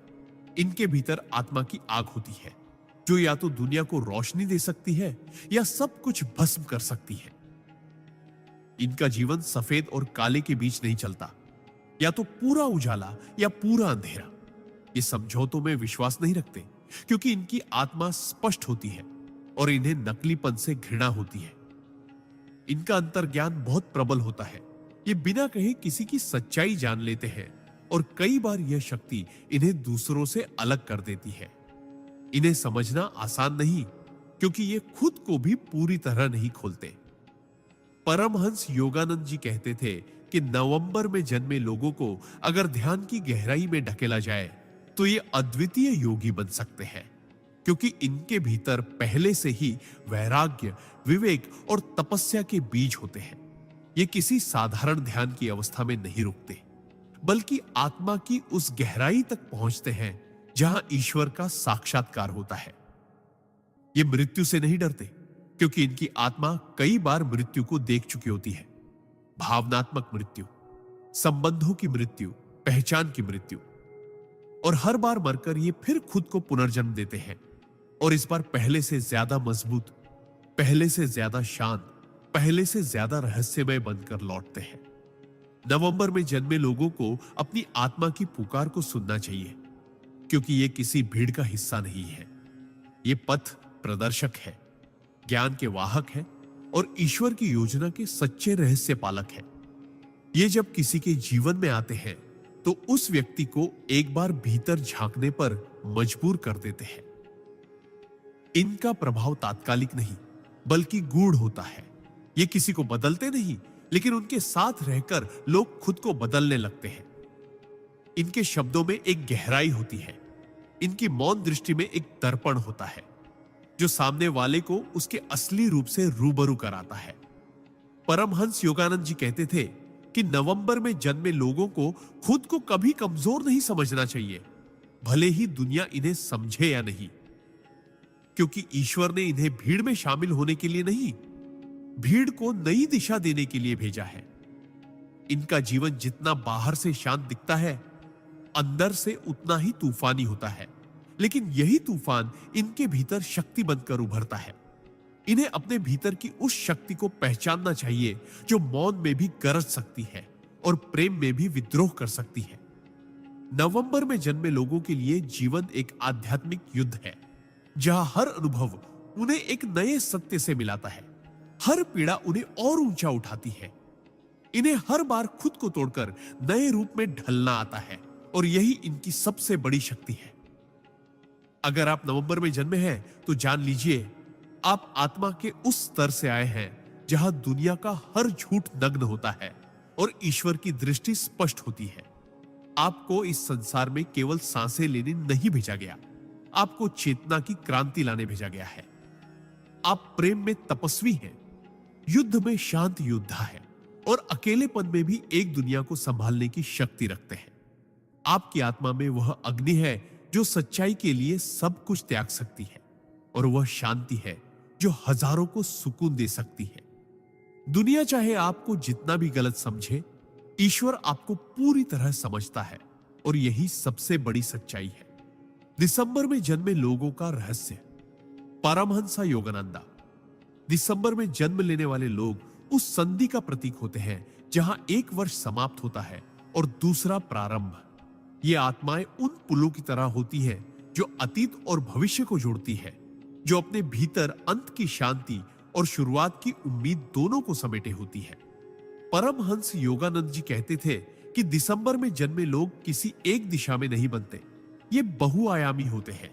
इनके भीतर आत्मा की आग होती है जो या तो दुनिया को रोशनी दे सकती है या सब कुछ भस्म कर सकती है। इनका जीवन सफेद और काले के बीच नहीं चलता, या तो पूरा उजाला या पूरा अंधेरा। ये समझौतों में विश्वास नहीं रखते, क्योंकि इनकी आत्मा स्पष्ट होती है और इन्हें नकलीपन से घृणा होती है। इनका अंतर्ज्ञान बहुत प्रबल होता है। ये बिना कहे किसी की सच्चाई जान लेते हैं, और कई बार यह शक्ति इन्हें दूसरों से अलग कर देती है। इन्हें समझना आसान नहीं, क्योंकि ये खुद को भी पूरी तरह नहीं खोलते। परमहंस योगानंद जी कहते थे कि नवंबर में जन्मे लोगों को अगर ध्यान की गहराई में ढकेला जाए तो ये अद्वितीय योगी बन सकते हैं, क्योंकि इनके भीतर पहले से ही वैराग्य, विवेक और तपस्या के बीज होते हैं। ये किसी साधारण ध्यान की अवस्था में नहीं रुकते, बल्कि आत्मा की उस गहराई तक पहुंचते हैं जहां ईश्वर का साक्षात्कार होता है। ये मृत्यु से नहीं डरते, क्योंकि इनकी आत्मा कई बार मृत्यु को देख चुकी होती है। भावनात्मक मृत्यु, संबंधों की मृत्यु, पहचान की मृत्यु, और हर बार मरकर ये फिर खुद को पुनर्जन्म देते हैं, और इस बार पहले से ज्यादा मजबूत, पहले से ज्यादा शांत, पहले से ज्यादा रहस्यमय बनकर लौटते हैं। नवंबर में जन्मे लोगों को अपनी आत्मा की पुकार को सुनना चाहिए, क्योंकि ये किसी भीड़ का हिस्सा नहीं है। ये पथ प्रदर्शक है, ज्ञान के वाहक है, और ईश्वर की योजना के सच्चे रहस्य पालक है। ये जब किसी के जीवन में आते हैं तो उस व्यक्ति को एक बार भीतर झांकने पर मजबूर कर देते हैं। इनका प्रभाव तात्कालिक नहीं, बल्कि गूढ़ होता है। ये किसी को बदलते नहीं, लेकिन उनके साथ रहकर लोग खुद को बदलने लगते हैं। इनके शब्दों में एक गहराई होती है। इनकी मौन दृष्टि में एक दर्पण होता है जो सामने वाले को उसके असली रूप से रूबरू कराता है। परमहंस योगानंद जी कहते थे कि नवंबर में जन्मे लोगों को खुद को कभी कमजोर नहीं समझना चाहिए, भले ही दुनिया इन्हें समझे या नहीं, क्योंकि ईश्वर ने इन्हें भीड़ में शामिल होने के लिए नहीं, भीड़ को नई दिशा देने के लिए भेजा है। इनका जीवन जितना बाहर से शांत दिखता है, अंदर से उतना ही तूफानी होता है, लेकिन यही तूफान इनके भीतर शक्ति बनकर उभरता है। इन्हें अपने भीतर की उस शक्ति को पहचानना चाहिए जो मौन में भी गरज सकती है और प्रेम में भी विद्रोह कर सकती है। नवंबर में जन्मे लोगों के लिए जीवन एक आध्यात्मिक युद्ध है, जहां हर अनुभव उन्हें एक नए सत्य से मिलाता है, हर पीड़ा उन्हें और ऊंचा उठाती है। इन्हें हर बार खुद को तोड़कर नए रूप में ढलना आता है, और यही इनकी सबसे बड़ी शक्ति है। अगर आप नवंबर में जन्मे हैं तो जान लीजिए, आप आत्मा के उस स्तर से आए हैं जहां दुनिया का हर झूठ नग्न होता है और ईश्वर की दृष्टि स्पष्ट होती है। आपको इस संसार में केवल सांसें लेने नहीं भेजा गया, आपको चेतना की क्रांति लाने भेजा गया है। आप प्रेम में तपस्वी हैं, युद्ध में शांत योद्धा है और अकेलेपन में भी एक दुनिया को संभालने की शक्ति रखते हैं। आपकी आत्मा में वह अग्नि है जो सच्चाई के लिए सब कुछ त्याग सकती है, और वह शांति है जो हजारों को सुकून दे सकती है। दुनिया चाहे आपको जितना भी गलत समझे, ईश्वर आपको पूरी तरह समझता है, और यही सबसे बड़ी सच्चाई है। दिसंबर में जन्मे लोगों का रहस्य। परमहंस योगानंदा। दिसंबर में जन्म लेने वाले लोग उस संधि का प्रतीक होते हैं जहां एक वर्ष समाप्त होता है और दूसरा प्रारंभ। ये आत्माएं उन पुलों की तरह होती हैं जो अतीत और भविष्य को जोड़ती है, जो अपने भीतर अंत की शांति और शुरुआत की उम्मीद दोनों को समेटे होती है। परमहंस योगानंद जी कहते थे कि दिसंबर में जन्मे लोग किसी एक दिशा में नहीं बनते, ये बहुआयामी होते हैं।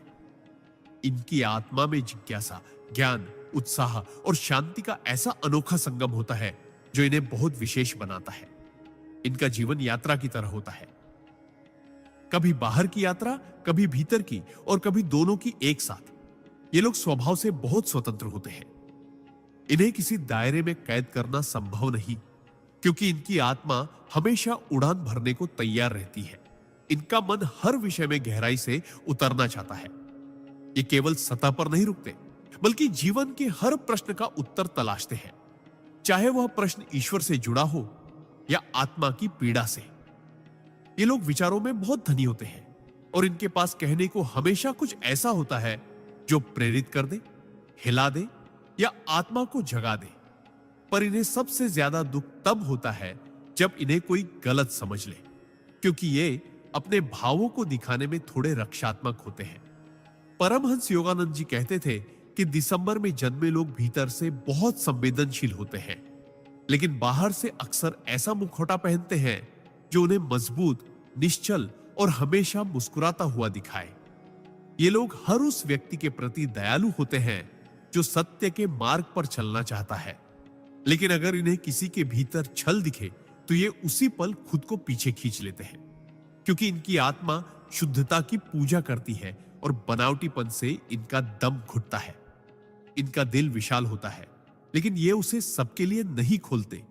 इनकी आत्मा में जिज्ञासा, ज्ञान, उत्साह और शांति का ऐसा अनोखा संगम होता है जो इन्हें बहुत विशेष बनाता है। इनका जीवन यात्रा की तरह होता है, कभी बाहर की यात्रा, कभी भीतर की, और कभी दोनों की एक साथ। ये लोग स्वभाव से बहुत स्वतंत्र होते हैं। इन्हें किसी दायरे में कैद करना संभव नहीं, क्योंकि इनकी आत्मा हमेशा उड़ान भरने को तैयार रहती है। इनका मन हर विषय में गहराई से उतरना चाहता है। ये केवल सतह पर नहीं रुकते, बल्कि जीवन के हर प्रश्न का उत्तर तलाशते हैं, चाहे वह प्रश्न ईश्वर से जुड़ा हो या आत्मा की पीड़ा से। ये लोग विचारों में बहुत धनी होते हैं, और इनके पास कहने को हमेशा कुछ ऐसा होता है जो प्रेरित कर दे, हिला दे या आत्मा को जगा दे। पर इन्हें सबसे ज्यादा दुख तब होता है जब इन्हें कोई गलत समझ ले, क्योंकि ये अपने भावों को दिखाने में थोड़े रक्षात्मक होते हैं। परमहंस योगानंद जी कहते थे कि दिसंबर में जन्मे लोग भीतर से बहुत संवेदनशील होते हैं, लेकिन बाहर से अक्सर ऐसा मुखौटा पहनते हैं जो उन्हें मजबूत, निश्चल और हमेशा मुस्कुराता हुआ दिखाए। ये लोग हर उस व्यक्ति के प्रति दयालु होते हैं जो सत्य के मार्ग पर चलना चाहता है, लेकिन अगर इन्हें किसी के भीतर छल दिखे तो ये उसी पल खुद को पीछे खींच लेते हैं, क्योंकि इनकी आत्मा शुद्धता की पूजा करती है और बनावटीपन से इनका दम घुटता है। इनका दिल विशाल होता है, लेकिन ये उसे सबके लिए नहीं खोलते।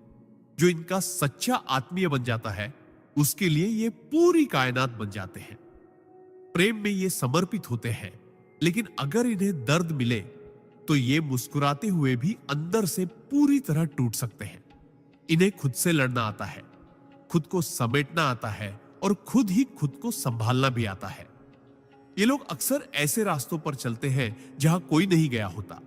जो इनका सच्चा आत्मीय बन जाता है, उसके लिए ये पूरी कायनात बन जाते हैं। प्रेम में ये समर्पित होते हैं, लेकिन अगर इन्हें दर्द मिले तो ये मुस्कुराते हुए भी अंदर से पूरी तरह टूट सकते हैं। इन्हें खुद से लड़ना आता है, खुद को समेटना आता है और खुद ही खुद को संभालना भी आता है। ये लोग अक्सर ऐसे रास्तों पर चलते हैं जहां कोई नहीं गया होता,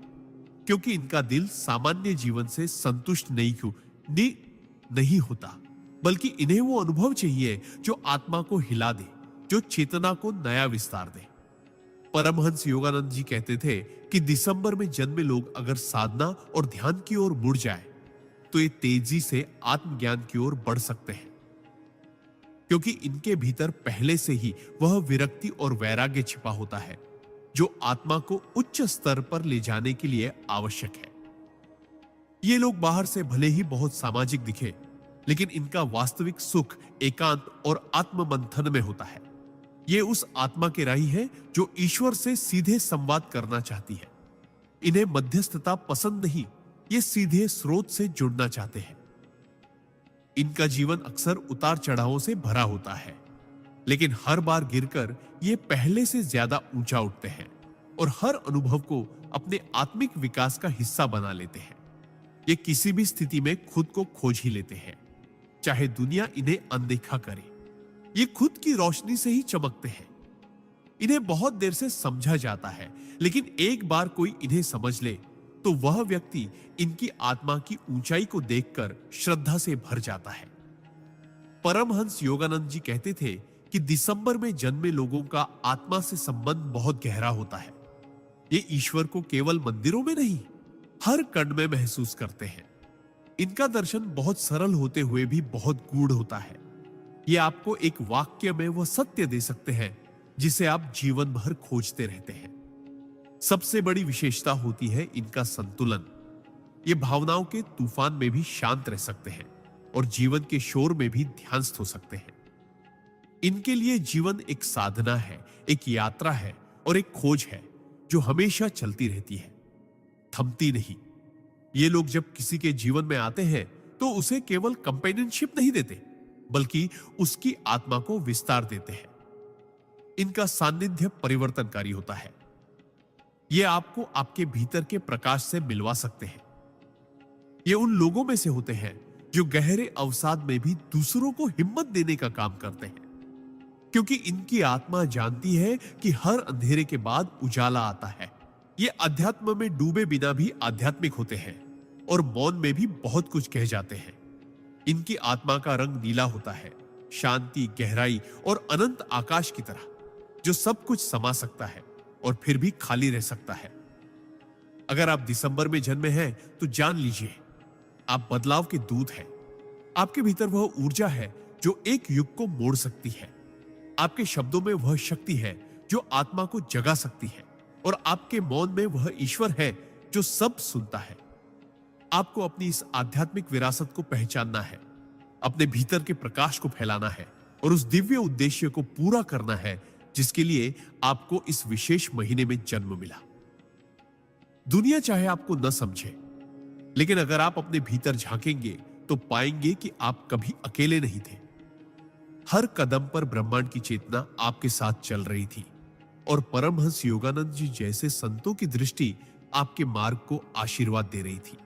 क्योंकि इनका दिल सामान्य जीवन से संतुष्ट नहीं होता, बल्कि इन्हें वो अनुभव चाहिए जो आत्मा को हिला दे, जो चेतना को नया विस्तार दे। परमहंस योगानंद जी कहते थे कि दिसंबर में जन्मे लोग अगर साधना और ध्यान की ओर मुड़ जाए तो ये तेजी से आत्मज्ञान की ओर बढ़ सकते हैं, क्योंकि इनके भीतर पहले से ही वह विरक्ति और वैराग्य छिपा होता है जो आत्मा को उच्च स्तर पर ले जाने के लिए आवश्यक है। ये लोग बाहर से भले ही बहुत सामाजिक दिखे, लेकिन इनका वास्तविक सुख एकांत और आत्ममंथन में होता है। ये उस आत्मा के राही है जो ईश्वर से सीधे संवाद करना चाहती है। इन्हें मध्यस्थता पसंद नहीं, ये सीधे स्रोत से जुड़ना चाहते हैं। इनका जीवन अक्सर उतार चढ़ावों से भरा होता है, लेकिन हर बार गिरकर ये पहले से ज्यादा ऊंचा उठते हैं और हर अनुभव को अपने आत्मिक विकास का हिस्सा बना लेते हैं। ये किसी भी स्थिति में खुद को खोज ही लेते हैं, चाहे दुनिया इन्हें अनदेखा करे। ये खुद की रोशनी से ही चमकते हैं। इन्हें बहुत देर से समझा जाता है, लेकिन एक बार कोई इन्हें समझ ले तो वह व्यक्ति इनकी आत्मा की ऊंचाई को देखकर श्रद्धा से भर जाता है। परमहंस योगानंद जी कहते थे कि दिसंबर में जन्मे लोगों का आत्मा से संबंध बहुत गहरा होता है। ये ईश्वर को केवल मंदिरों में नहीं, हर कण में महसूस करते हैं। इनका दर्शन बहुत सरल होते हुए भी बहुत गूढ़ होता है। ये आपको एक वाक्य में वह सत्य दे सकते हैं जिसे आप जीवन भर खोजते रहते हैं। सबसे बड़ी विशेषता होती है इनका संतुलन। ये भावनाओं के तूफान में भी शांत रह सकते हैं और जीवन के शोर में भी ध्यानस्थ हो सकते हैं। इनके लिए जीवन एक साधना है, एक यात्रा है और एक खोज है जो हमेशा चलती रहती है, थमती नहीं। ये लोग जब किसी के जीवन में आते हैं तो उसे केवल कंपेनियनशिप नहीं देते, बल्कि उसकी आत्मा को विस्तार देते हैं। इनका सानिध्य परिवर्तनकारी होता है। ये आपको आपके भीतर के प्रकाश से मिलवा सकते हैं। ये उन लोगों में से होते हैं जो गहरे अवसाद में भी दूसरों को हिम्मत देने का काम करते हैं, क्योंकि इनकी आत्मा जानती है कि हर अंधेरे के बाद उजाला आता है। ये अध्यात्म में डूबे बिना भी आध्यात्मिक होते हैं और मौन में भी बहुत कुछ कह जाते हैं। इनकी आत्मा का रंग नीला होता है, शांति, गहराई और अनंत आकाश की तरह, जो सब कुछ समा सकता है और फिर भी खाली रह सकता है। अगर आप दिसंबर में जन्मे हैं तो जान लीजिए, आप बदलाव के दूत हैं। आपके भीतर वह ऊर्जा है जो एक युग को मोड़ सकती है। आपके शब्दों में वह शक्ति है जो आत्मा को जगा सकती है, और आपके मौन में वह ईश्वर है जो सब सुनता है। आपको अपनी इस आध्यात्मिक विरासत को पहचानना है, अपने भीतर के प्रकाश को फैलाना है और उस दिव्य उद्देश्य को पूरा करना है जिसके लिए आपको इस विशेष महीने में जन्म मिला। दुनिया चाहे आपको न समझे, लेकिन अगर आप अपने भीतर झांकेंगे तो पाएंगे कि आप कभी अकेले नहीं थे। हर कदम पर ब्रह्मांड की चेतना आपके साथ चल रही थी, और परमहंस योगानंद जी जैसे संतों की दृष्टि आपके मार्ग को आशीर्वाद दे रही थी।